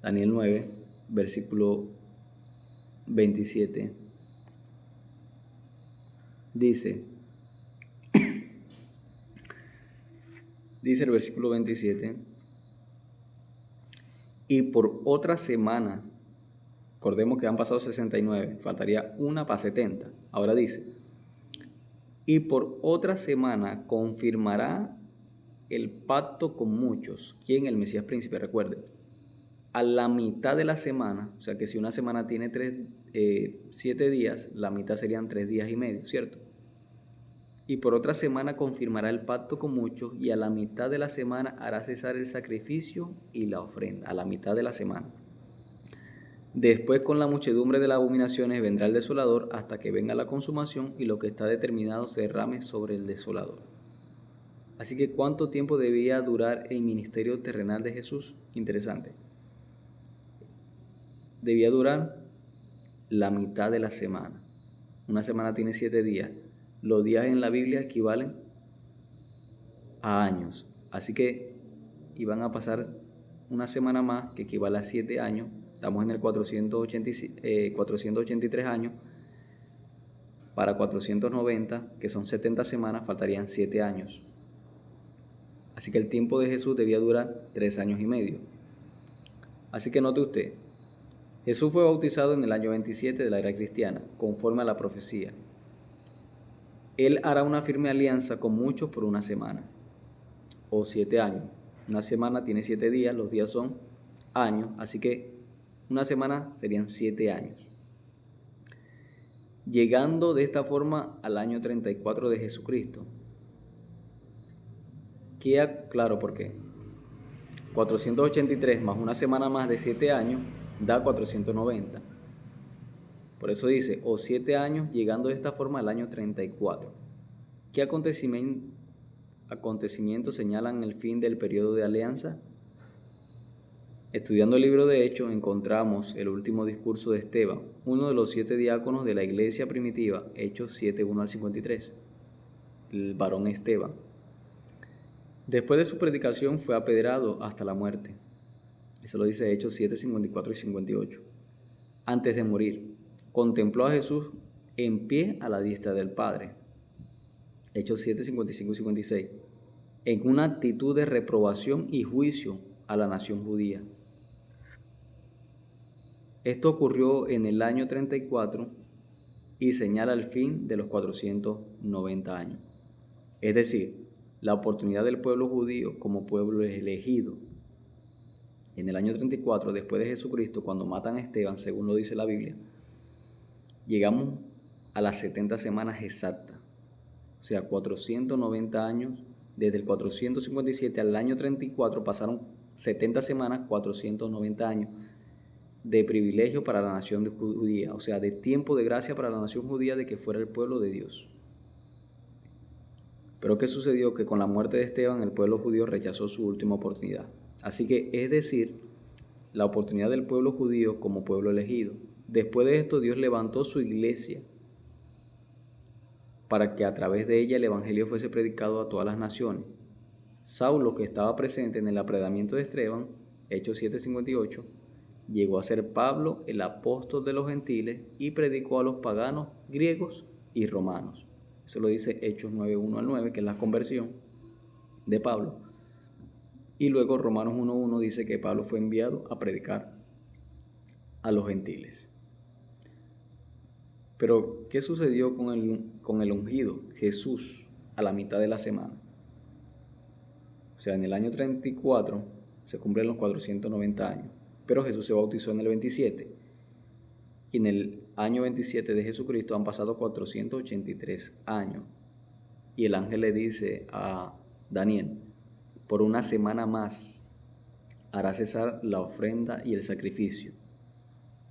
Daniel 9, versículo 27. Dice el versículo 27, y por otra semana, recordemos que han pasado 69, faltaría una para 70. Ahora dice, y por otra semana confirmará el pacto con muchos. ¿Quién? El Mesías príncipe, recuerden. A la mitad de la semana, o sea que si una semana tiene 7 días, la mitad serían 3 días y medio, ¿cierto? Y por otra semana confirmará el pacto con muchos, y a la mitad de la semana hará cesar el sacrificio y la ofrenda, a la mitad de la semana. Después, con la muchedumbre de las abominaciones vendrá el desolador hasta que venga la consumación y lo que está determinado se derrame sobre el desolador. Así que, ¿cuánto tiempo debía durar el ministerio terrenal de Jesús? Interesante. Debía durar la mitad de la semana. Una semana tiene 7 días. Los días en la Biblia equivalen a años. Así que iban a pasar una semana más, que equivale a 7 años. Estamos en el 483 años. Para 490, que son 70 semanas, faltarían 7 años. Así que el tiempo de Jesús debía durar 3 años y medio. Así que note usted, Jesús fue bautizado en el año 27 de la era cristiana, conforme a la profecía. Él hará una firme alianza con muchos por una semana, o 7 años. Una semana tiene 7 días, los días son años, así que una semana serían 7 años. Llegando de esta forma al año 34 de Jesucristo. Queda claro por qué. 483 más una semana más de 7 años da 490. Por eso dice, o 7 años llegando de esta forma al año 34. ¿Qué acontecimientos señalan el fin del periodo de alianza? Estudiando el libro de Hechos encontramos el último discurso de Esteban, uno de los 7 diáconos de la iglesia primitiva, Hechos 7, 1 al 53, el varón Esteban. Después de su predicación fue apedreado hasta la muerte. Eso lo dice Hechos 7, 54 y 58. Antes de morir, contempló a Jesús en pie a la diestra del Padre. Hechos 7, 55 y 56. En una actitud de reprobación y juicio a la nación judía. Esto ocurrió en el año 34 y señala el fin de los 490 años. Es decir, la oportunidad del pueblo judío como pueblo elegido. En el año 34, después de Jesucristo, cuando matan a Esteban, según lo dice la Biblia, llegamos a las 70 semanas exactas. O sea, 490 años, desde el 457 al año 34 pasaron 70 semanas, 490 años de privilegio para la nación judía, o sea, de tiempo de gracia para la nación judía de que fuera el pueblo de Dios. Pero ¿qué sucedió? Que con la muerte de Esteban el pueblo judío rechazó su última oportunidad. Así que es decir, la oportunidad del pueblo judío como pueblo elegido. Después de esto Dios levantó su iglesia para que a través de ella el evangelio fuese predicado a todas las naciones. Saulo, que estaba presente en el apredamiento de Esteban, Hechos 7:58, llegó a ser Pablo, el apóstol de los gentiles, y predicó a los paganos, griegos y romanos. Eso lo dice Hechos 9:1-9, que es la conversión de Pablo. Y luego Romanos 1:1 dice que Pablo fue enviado a predicar a los gentiles. Pero, ¿qué sucedió con el ungido, Jesús, a la mitad de la semana? O sea, en el año 34 se cumplen los 490 años, pero Jesús se bautizó en el 27. Y en el año 27 de Jesucristo han pasado 483 años. Y el ángel le dice a Daniel, por una semana más hará cesar la ofrenda y el sacrificio.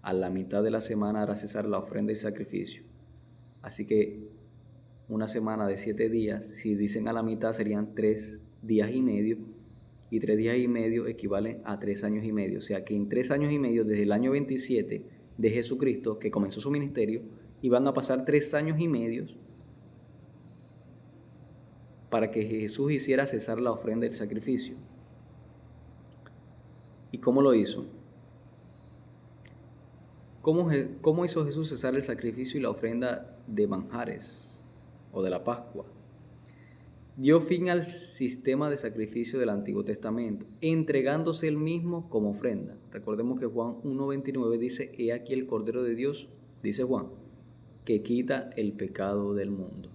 A la mitad de la semana hará cesar la ofrenda y el sacrificio. Así que una semana de 7 días, si dicen a la mitad serían 3 días y medio, y 3 días y medio equivalen a 3 años y medio. O sea que en 3 años y medio, desde el año 27 de Jesucristo, que comenzó su ministerio, iban a pasar 3 años y medio para que Jesús hiciera cesar la ofrenda y el sacrificio. ¿Y cómo lo hizo? ¿Cómo hizo Jesús cesar el sacrificio y la ofrenda de manjares o de la Pascua? Dio fin al sistema de sacrificio del Antiguo Testamento, entregándose él mismo como ofrenda. Recordemos que Juan 1:29 dice, he aquí el Cordero de Dios, dice Juan, que quita el pecado del mundo.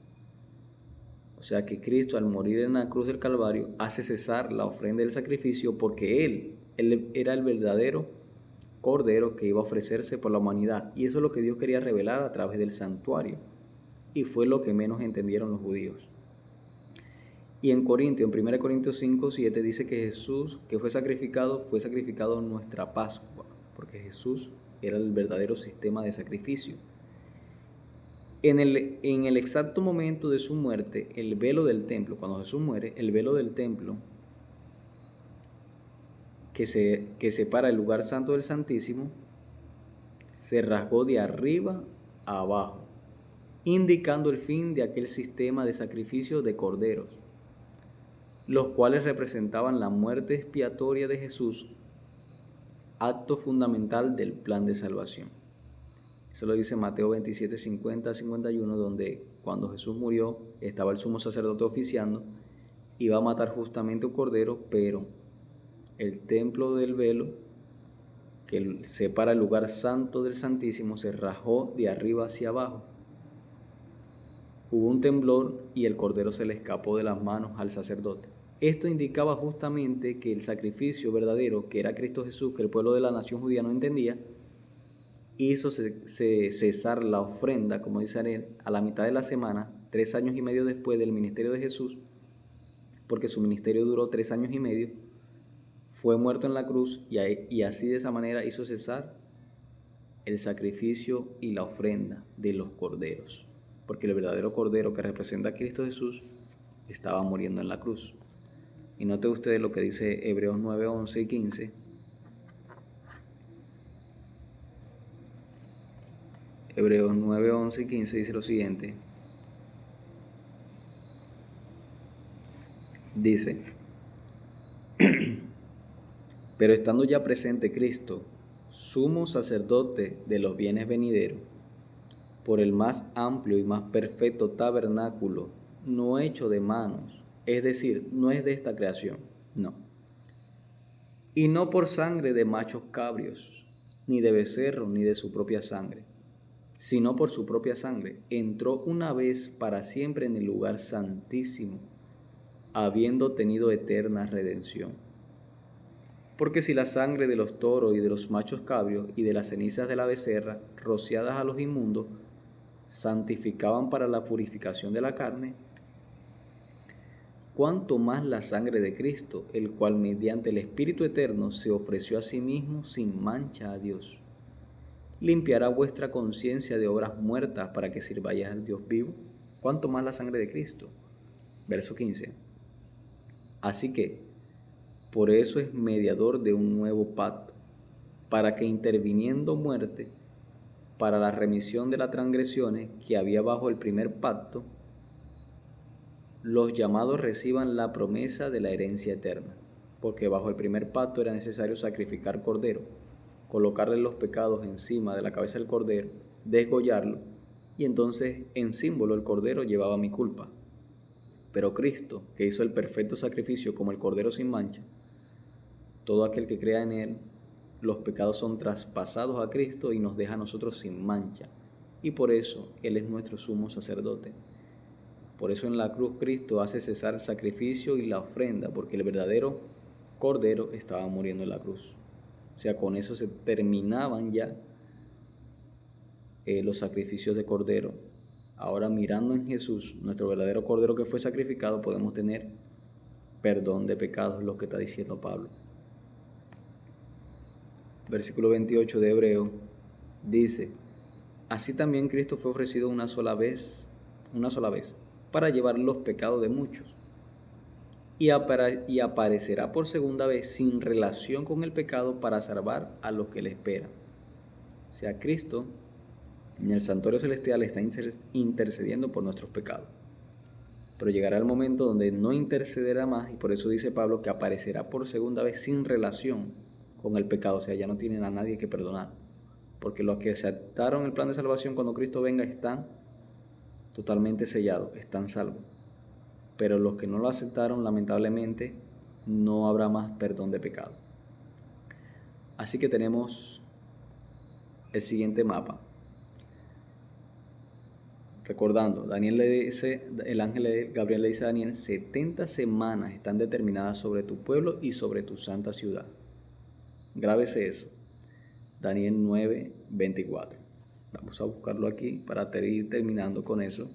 O sea que Cristo, al morir en la cruz del Calvario, hace cesar la ofrenda del sacrificio porque Él era el verdadero Cordero que iba a ofrecerse por la humanidad. Y eso es lo que Dios quería revelar a través del santuario. Y fue lo que menos entendieron los judíos. Y en 1 Corintios 5:7 dice que Jesús, que fue sacrificado en nuestra Pascua, porque Jesús era el verdadero sistema de sacrificio. En el exacto momento de su muerte, el velo del templo, cuando Jesús muere, el velo del templo que separa el lugar santo del Santísimo, se rasgó de arriba a abajo, indicando el fin de aquel sistema de sacrificio de corderos, los cuales representaban la muerte expiatoria de Jesús, acto fundamental del plan de salvación. Eso lo dice Mateo 27:50-51, donde cuando Jesús murió estaba el sumo sacerdote oficiando, iba a matar justamente un cordero, pero el templo del velo que separa el lugar santo del Santísimo se rajó de arriba hacia abajo. Hubo un temblor y el cordero se le escapó de las manos al sacerdote. Esto indicaba justamente que el sacrificio verdadero, que era Cristo Jesús, que el pueblo de la nación judía no entendía, hizo cesar la ofrenda, como dice Ariel, a la mitad de la semana, 3 años y medio después del ministerio de Jesús, porque su ministerio duró 3 años y medio, fue muerto en la cruz y así de esa manera hizo cesar el sacrificio y la ofrenda de los corderos, porque el verdadero cordero que representa a Cristo Jesús estaba muriendo en la cruz. Y note ustedes lo que dice Hebreos 9:11 y 15. Hebreos 9:11 y 15 dice lo siguiente. Dice, pero estando ya presente Cristo, sumo sacerdote de los bienes venideros, por el más amplio y más perfecto tabernáculo, no hecho de manos, es decir, no es de esta creación, no. Y no por sangre de machos cabrios, ni de becerros, ni de su propia sangre, sino por su propia sangre, entró una vez para siempre en el lugar santísimo, habiendo tenido eterna redención. Porque si la sangre de los toros y de los machos cabrios y de las cenizas de la becerra, rociadas a los inmundos, santificaban para la purificación de la carne, cuánto más la sangre de Cristo, el cual mediante el Espíritu Eterno se ofreció a sí mismo sin mancha a Dios, limpiará vuestra conciencia de obras muertas para que sirváis al Dios vivo. Cuánto más la sangre de Cristo. Verso 15. Así que, por eso es mediador de un nuevo pacto, para que interviniendo muerte, para la remisión de las transgresiones que había bajo el primer pacto, los llamados reciban la promesa de la herencia eterna. Porque bajo el primer pacto era necesario sacrificar cordero, colocarle los pecados encima de la cabeza del cordero, desgollarlo, y entonces en símbolo el cordero llevaba mi culpa. Pero Cristo, que hizo el perfecto sacrificio como el cordero sin mancha, todo aquel que crea en él, los pecados son traspasados a Cristo y nos deja a nosotros sin mancha. Y por eso Él es nuestro sumo sacerdote. Por eso en la cruz Cristo hace cesar el sacrificio y la ofrenda, porque el verdadero cordero estaba muriendo en la cruz. O sea, con eso se terminaban ya los sacrificios de cordero. Ahora mirando en Jesús, nuestro verdadero cordero que fue sacrificado, podemos tener perdón de pecados, lo que está diciendo Pablo. Versículo 28 de Hebreo dice: así también Cristo fue ofrecido una sola vez, para llevar los pecados de muchos, y aparecerá por segunda vez sin relación con el pecado para salvar a los que le esperan. O sea, Cristo en el santuario celestial está intercediendo por nuestros pecados. Pero llegará el momento donde no intercederá más, y por eso dice Pablo que aparecerá por segunda vez sin relación con el pecado. O sea, ya no tienen a nadie que perdonar. Porque los que aceptaron el plan de salvación cuando Cristo venga están totalmente sellados, están salvos. Pero los que no lo aceptaron, lamentablemente, no habrá más perdón de pecado. Así que tenemos el siguiente mapa. Recordando, el ángel Gabriel le dice a Daniel: 70 semanas están determinadas sobre tu pueblo y sobre tu santa ciudad. Grábese eso. Daniel 9:24. Vamos a buscarlo aquí para ir terminando con eso.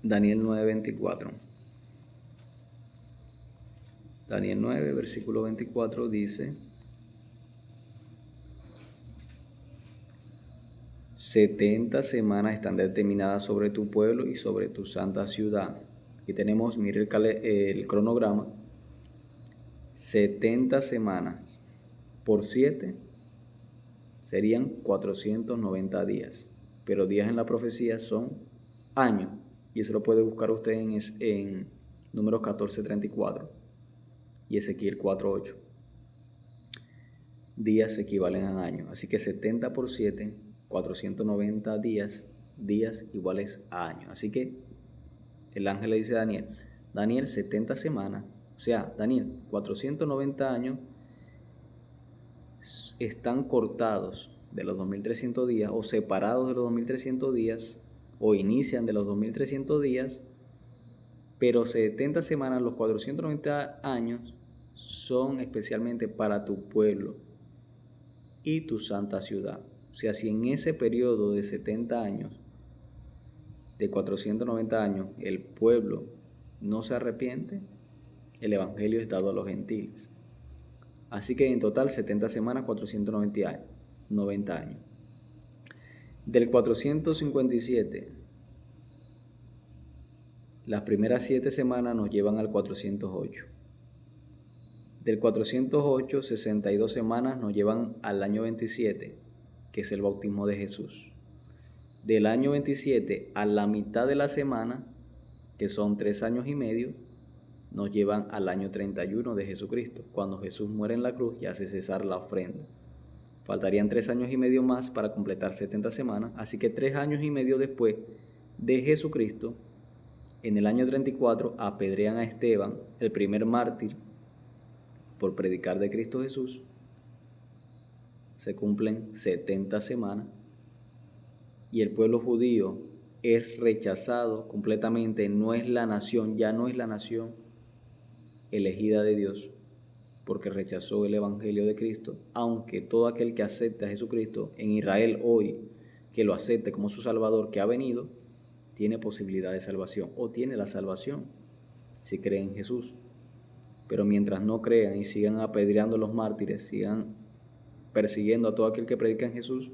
Daniel 9:24. Daniel 9, versículo 24 dice: 70 semanas están determinadas sobre tu pueblo y sobre tu santa ciudad. Aquí tenemos, mire el cronograma. 70 semanas por 7 serían 490 días. Pero días en la profecía son años. Y eso lo puede buscar usted en Números 14:34 y Ezequiel 4:8. Días equivalen a años. Así que 70 por 7, 490 días iguales a años. Así que el ángel le dice a Daniel, 70 semanas, o sea, Daniel, 490 años están cortados de los 2300 días o separados de los 2300 días o inician de los 2300 días, pero 70 semanas, los 490 años, son especialmente para tu pueblo y tu santa ciudad. O sea, si en ese periodo de 70 años, de 490 años, el pueblo no se arrepiente, el evangelio es dado a los gentiles. Así que en total 70 semanas, 490 años. Del 457, las primeras 7 semanas nos llevan al 408. Del 408, 62 semanas nos llevan al año 27, que es el bautismo de Jesús. Del año 27 a la mitad de la semana, que son 3 años y medio, nos llevan al año 31 de Jesucristo, cuando Jesús muere en la cruz y hace cesar la ofrenda. Faltarían 3 años y medio más para completar 70 semanas, así que 3 años y medio después de Jesucristo, en el año 34, apedrean a Esteban, el primer mártir, por predicar de Cristo Jesús. Se cumplen 70 semanas y el pueblo judío es rechazado completamente, no es la nación, ya no es la nación elegida de Dios, porque rechazó el evangelio de Cristo, aunque todo aquel que acepte a Jesucristo en Israel hoy, que lo acepte como su Salvador, que ha venido, tiene posibilidad de salvación, o tiene la salvación, si cree en Jesús. Pero mientras no crean y sigan apedreando a los mártires, sigan persiguiendo a todo aquel que predica en Jesús,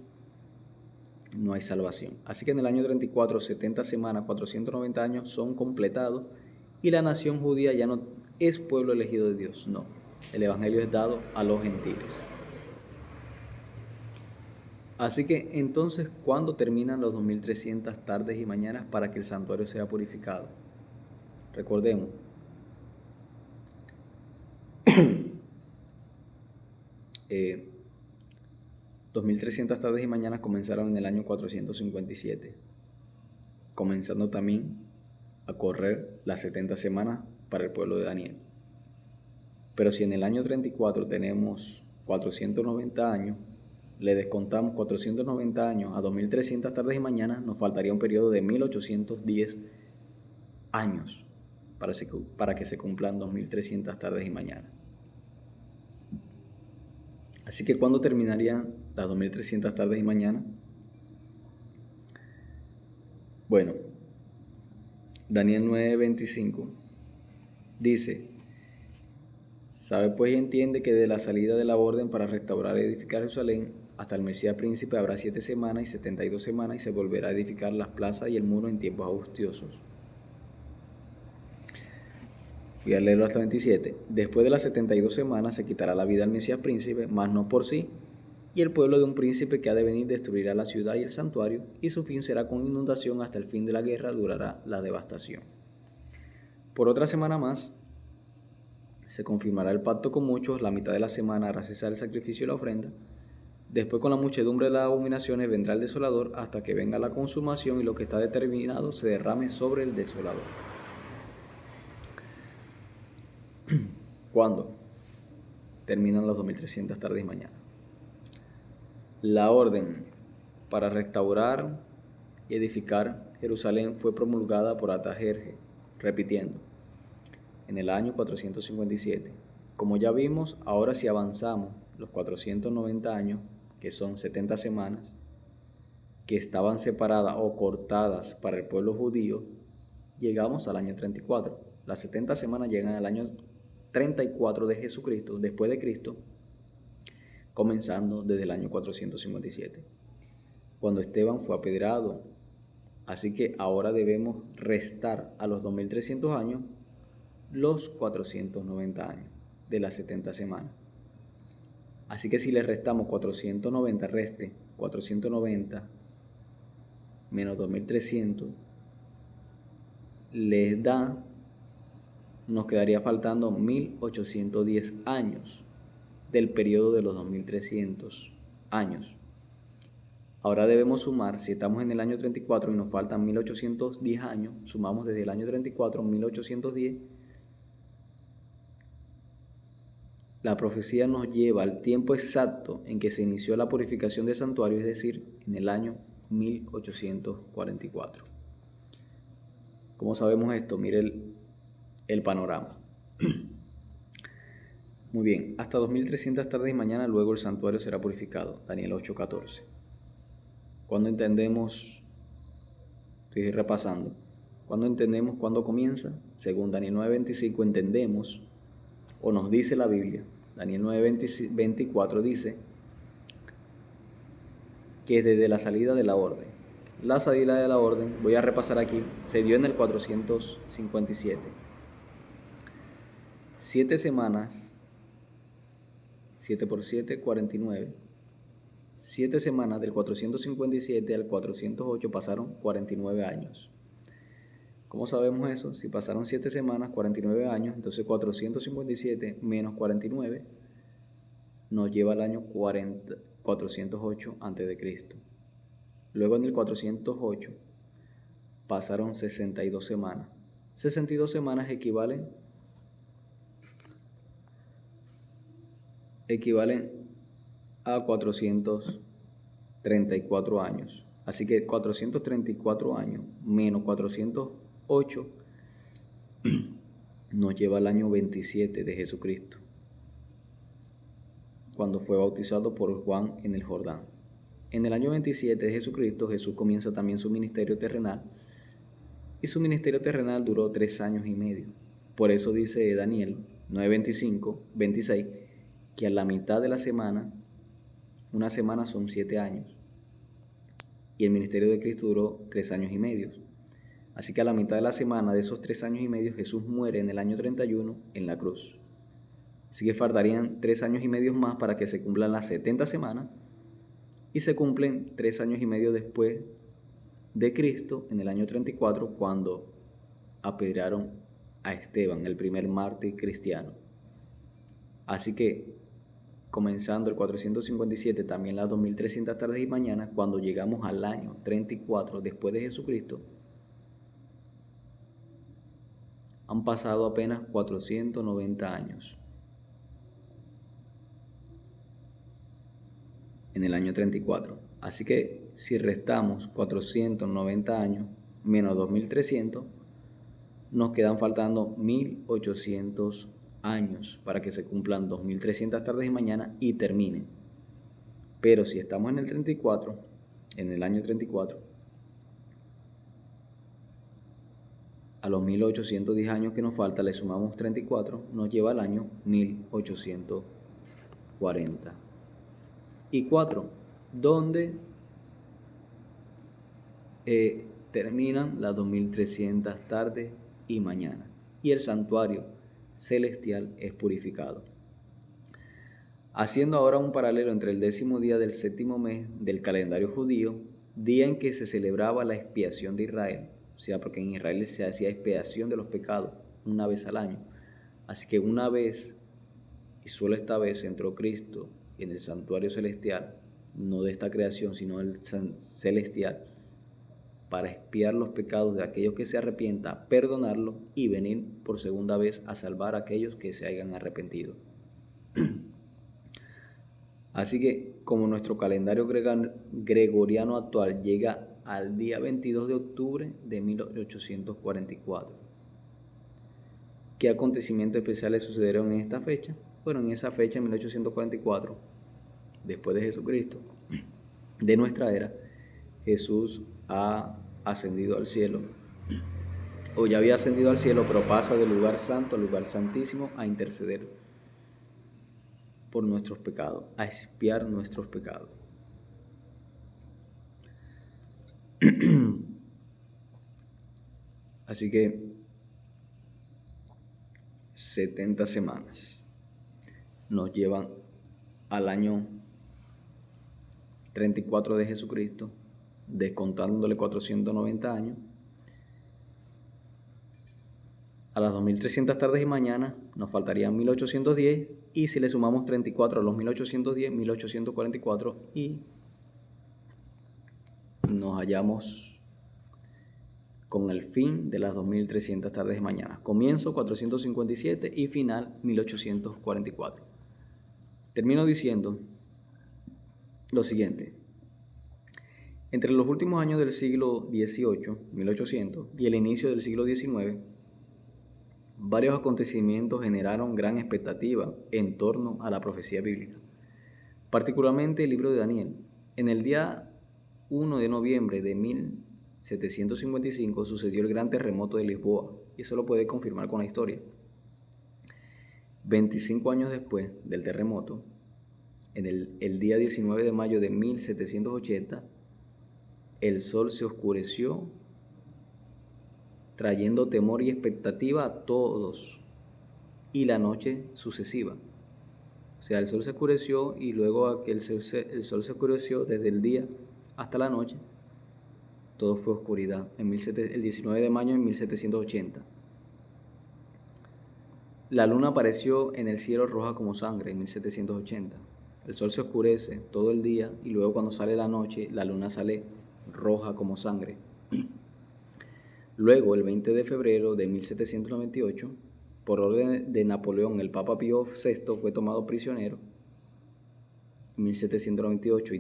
no hay salvación. Así que en el año 34, 70 semanas, 490 años son completados y la nación judía ya no es pueblo elegido de Dios, no. El evangelio es dado a los gentiles. Así que entonces, ¿cuándo terminan los 2300 tardes y mañanas para que el santuario sea purificado? Recordemos, 2300 tardes y mañanas comenzaron en el año 457, comenzando también a correr las 70 semanas para el pueblo de Daniel. Pero si en el año 34 tenemos 490 años, le descontamos 490 años a 2300 tardes y mañanas, nos faltaría un periodo de 1810 años para que se cumplan 2300 tardes y mañanas. Así que ¿cuándo terminarían las 2300 tardes y mañanas? Bueno, Daniel 9:25 dice: sabe pues y entiende que de la salida de la orden para restaurar y edificar Jerusalén hasta el Mesías príncipe habrá 7 semanas y 72 semanas, y se volverá a edificar las plazas y el muro en tiempos angustiosos. Voy a leerlo hasta 27. Después de las 72 semanas se quitará la vida al Mesías príncipe, mas no por sí, y el pueblo de un príncipe que ha de venir destruirá la ciudad y el santuario, y su fin será con inundación. Hasta el fin de la guerra durará la devastación. Por otra semana más se confirmará el pacto con muchos, la mitad de la semana hará cesar el sacrificio y la ofrenda. Después, con la muchedumbre de las abominaciones vendrá el desolador, hasta que venga la consumación y lo que está determinado se derrame sobre el desolador. ¿Cuándo terminan las 2300 tardes y mañanas? La orden para restaurar y edificar Jerusalén fue promulgada por Artajerjes, repitiendo, en el año 457. Como ya vimos, ahora si avanzamos los 490 años, que son 70 semanas, que estaban separadas o cortadas para el pueblo judío, llegamos al año 34. Las 70 semanas llegan al año 34 de Jesucristo, después de Cristo, comenzando desde el año 457, cuando Esteban fue apedreado. Así que ahora debemos restar a los 2300 años los 490 años de las 70 semanas. Así que si le restamos 490, reste 490 menos 2300, les da, nos quedaría faltando 1810 años del periodo de los 2300 años. Ahora debemos sumar, si estamos en el año 34 y nos faltan 1810 años, sumamos desde el año 34 1810. La profecía nos lleva al tiempo exacto en que se inició la purificación del santuario, es decir, en el año 1844. ¿Cómo sabemos esto? Mire el panorama. Muy bien, hasta 2300 tardes y mañana, luego el santuario será purificado. Daniel 8:14. ¿Cuándo entendemos? Estoy repasando. ¿Cuándo entendemos cuándo comienza? Según Daniel 9:25 entendemos, o nos dice la Biblia, Daniel 9:24 dice que desde la salida de la orden. La salida de la orden, voy a repasar aquí, se dio en el 457. 7 semanas, 7 por 7, 49. 7 semanas del 457 al 408 pasaron 49 años. ¿Cómo sabemos eso? Si pasaron 7 semanas, 49 años, entonces 457 menos 49 nos lleva al año 408 a.C. Luego en el 408 pasaron 62 semanas. 62 semanas equivalen a 434 años. Así que 434 años menos 408 nos lleva al año 27 de Jesucristo, cuando fue bautizado por Juan en el Jordán. En el año 27 de Jesucristo, Jesús comienza también su ministerio terrenal, y su ministerio terrenal duró 3 años y medio. Por eso dice Daniel 9:25-26, que a la mitad de la semana, una semana son 7 años. y el ministerio de Cristo duró 3 años y medio. Así que a la mitad de la semana de esos 3 años y medio Jesús muere en el año 31 en la cruz. Así que faltarían 3 años y medio más para que se cumplan las 70 semanas y se cumplen 3 años y medio después de Cristo en el año 34 cuando apedrearon a Esteban, el primer mártir cristiano. Así que comenzando el 457, también las 2300 tardes y mañanas, cuando llegamos al año 34 después de Jesucristo, han pasado apenas 490 años. En el año 34. Así que si restamos 490 años menos 2300, nos quedan faltando 1800 años para que se cumplan 2300 tardes y mañanas y terminen. Pero si estamos en el 34, en el año 34, a los 1810 años que nos falta le sumamos 34, nos lleva al año 1840. Y 4, donde terminan las 2300 tardes y mañanas, y el santuario celestial es purificado. Haciendo ahora un paralelo entre el 10º día del 7º mes del calendario judío, día en que se celebraba la expiación de Israel, o sea, porque en Israel se hacía expiación de los pecados una vez al año. Así que una vez, y solo esta vez, entró Cristo en el santuario celestial, no de esta creación, sino el celestial, para expiar los pecados de aquellos que se arrepientan, perdonarlos y venir por segunda vez a salvar a aquellos que se hayan arrepentido. Así que, como nuestro calendario gregoriano actual llega al día 22 de octubre de 1844, ¿qué acontecimientos especiales sucedieron en esta fecha? Bueno, en esa fecha, en 1844, después de Jesucristo, de nuestra era, Jesús ha ascendido al cielo, o ya había ascendido al cielo, pero pasa del lugar santo al lugar santísimo a interceder por nuestros pecados, a expiar nuestros pecados. Así que 70 semanas nos llevan al año 34 de Jesucristo, descontándole 490 años. A las 2300 tardes y mañanas nos faltarían 1810, y si le sumamos 34 a los 1810, 1844, y nos hallamos con el fin de las 2300 tardes y mañanas. Comienzo 457 y final 1844. Termino diciendo lo siguiente. Entre los últimos años del siglo XVIII, 1800, y el inicio del siglo XIX, varios acontecimientos generaron gran expectativa en torno a la profecía bíblica, particularmente el libro de Daniel. En el día 1 de noviembre de 1755 sucedió el gran terremoto de Lisboa, y eso lo puede confirmar con la historia. 25 años después del terremoto, en el día 19 de mayo de 1780, el sol se oscureció, trayendo temor y expectativa a todos, y la noche sucesiva. O sea, el sol se oscureció, y luego que el sol se oscureció desde el día hasta la noche, todo fue oscuridad, el 19 de mayo de 1780. La luna apareció en el cielo roja como sangre en 1780. El sol se oscurece todo el día, y luego cuando sale la noche, la luna sale roja como sangre. Luego, el 20 de febrero de 1798, por orden de Napoleón, el Papa Pío VI fue tomado prisionero en 1798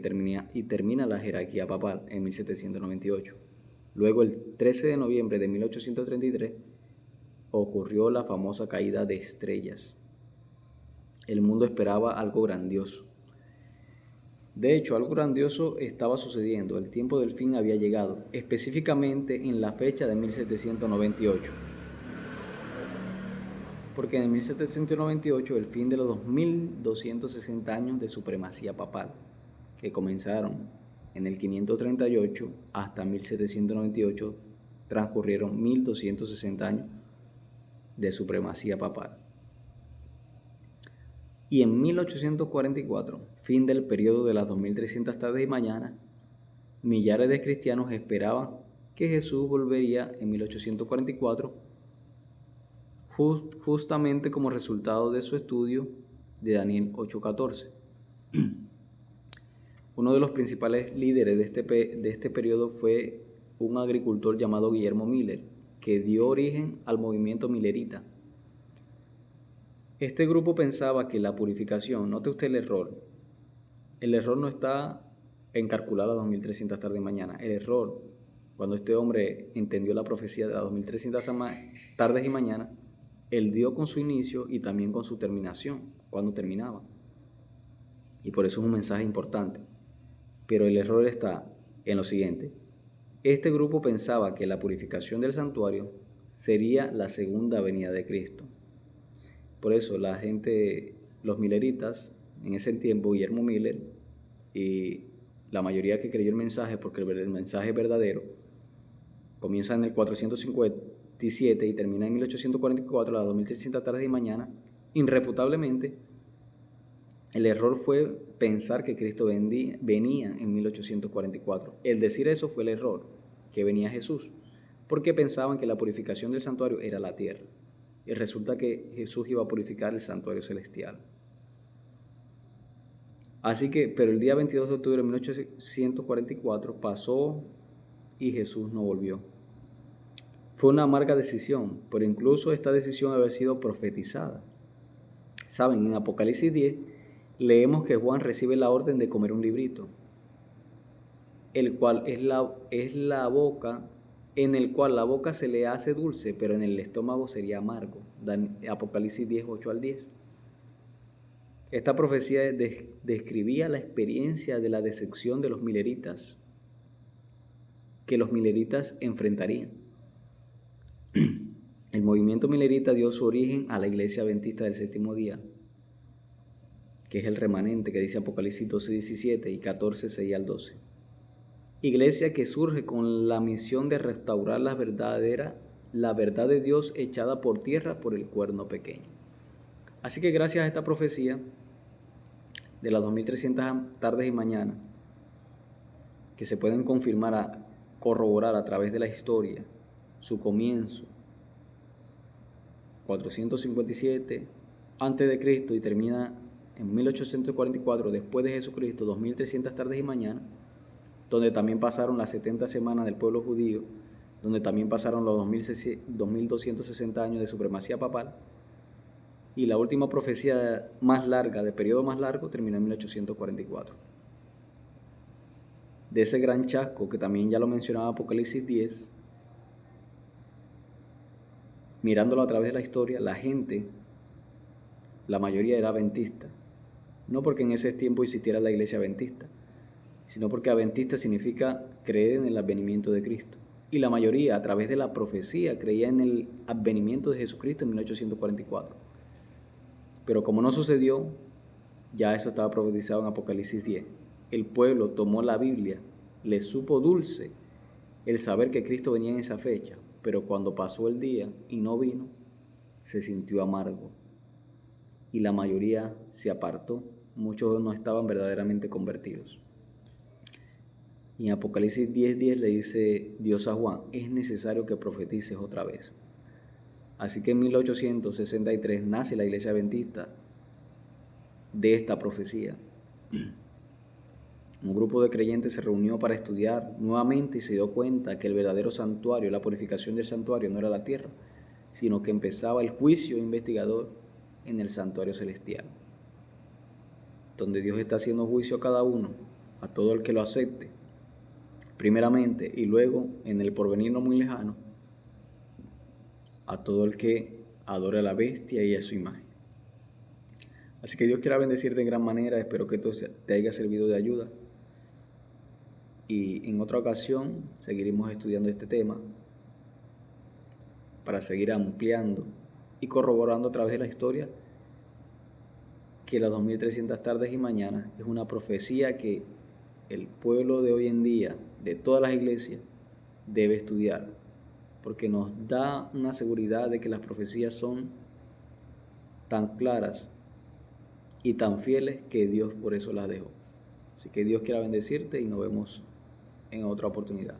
y termina la jerarquía papal en 1798. Luego, el 13 de noviembre de 1833, ocurrió la famosa caída de estrellas. El mundo esperaba algo grandioso. De hecho, algo grandioso estaba sucediendo. El tiempo del fin había llegado, específicamente en la fecha de 1798. Porque en 1798, el fin de los 2260 años de supremacía papal, que comenzaron en el 538 hasta 1798 transcurrieron 1260 años de supremacía papal. Y en 1844, fin del periodo de las 2300 tardes y mañanas, millares de cristianos esperaban que Jesús volvería en 1844, justamente como resultado de su estudio de Daniel 8:14. Uno de los principales líderes de este periodo fue un agricultor llamado Guillermo Miller, que dio origen al movimiento millerita. Este grupo pensaba que la purificación, note usted el error no está en calcular las 2300 tardes y mañana. El error, cuando este hombre entendió la profecía de las 2300 tardes y mañana, él dio con su inicio y también con su terminación, cuando terminaba. Y por eso es un mensaje importante. Pero el error está en lo siguiente. Este grupo pensaba que la purificación del santuario sería la segunda venida de Cristo. Por eso la gente, los milleritas, en ese tiempo, Guillermo Miller y la mayoría que creyó el mensaje, porque el mensaje es verdadero, comienza en el 457 y termina en 1844, a las 2300 tardes y mañana, irrefutablemente. El error fue pensar que Cristo venía en 1844. El decir eso fue el error, que venía Jesús, porque pensaban que la purificación del santuario era la tierra. Y resulta que Jesús iba a purificar el santuario celestial. Así que, pero el día 22 de octubre de 1844 pasó y Jesús no volvió. Fue una amarga decisión, pero incluso esta decisión había sido profetizada. Saben, en Apocalipsis 10 leemos que Juan recibe la orden de comer un librito, el cual es la boca, en el cual la boca se le hace dulce, pero en el estómago sería amargo. Apocalipsis 10, 8 al 10. Esta profecía describía la experiencia de la decepción de los milleritas, que los milleritas enfrentarían. El movimiento millerita dio su origen a la Iglesia Adventista del Séptimo Día, que es el remanente que dice Apocalipsis 12:17 y 14:6 al 12. Iglesia que surge con la misión de restaurar la verdad de Dios echada por tierra por el cuerno pequeño. Así que gracias a esta profecía de las 2300 tardes y mañanas, que se pueden corroborar a través de la historia, su comienzo, 457 a.C. y termina en 1844 después de Jesucristo, 2300 tardes y mañanas, donde también pasaron las 70 semanas del pueblo judío, donde también pasaron los 2260 años de supremacía papal, y la última profecía más larga, de periodo más largo, terminó en 1844. De ese gran chasco, que también ya lo mencionaba Apocalipsis 10, mirándolo a través de la historia, la gente, la mayoría era adventista. No porque en ese tiempo existiera la iglesia adventista, sino porque adventista significa creer en el advenimiento de Cristo. Y la mayoría, a través de la profecía, creía en el advenimiento de Jesucristo en 1844. Pero como no sucedió, ya eso estaba profetizado en Apocalipsis 10. El pueblo tomó la Biblia, le supo dulce el saber que Cristo venía en esa fecha, pero cuando pasó el día y no vino, se sintió amargo. Y la mayoría se apartó, muchos no estaban verdaderamente convertidos. Y en Apocalipsis 10:10 le dice Dios a Juan, es necesario que profetices otra vez. Así que en 1863 nace la iglesia adventista de esta profecía. Un grupo de creyentes se reunió para estudiar nuevamente y se dio cuenta que el verdadero santuario, la purificación del santuario no era la tierra, sino que empezaba el juicio investigador en el santuario celestial, donde Dios está haciendo juicio a cada uno, a todo el que lo acepte, primeramente, y luego, en el porvenir no muy lejano, a todo el que adore a la bestia y a su imagen. Así que Dios quiera bendecirte en gran manera, espero que esto te haya servido de ayuda. Y en otra ocasión seguiremos estudiando este tema para seguir ampliando y corroborando a través de la historia que las 2300 tardes y mañanas es una profecía que el pueblo de hoy en día, de todas las iglesias, debe estudiar, porque nos da una seguridad de que las profecías son tan claras y tan fieles que Dios por eso las dejó. Así que Dios quiera bendecirte y nos vemos en otra oportunidad.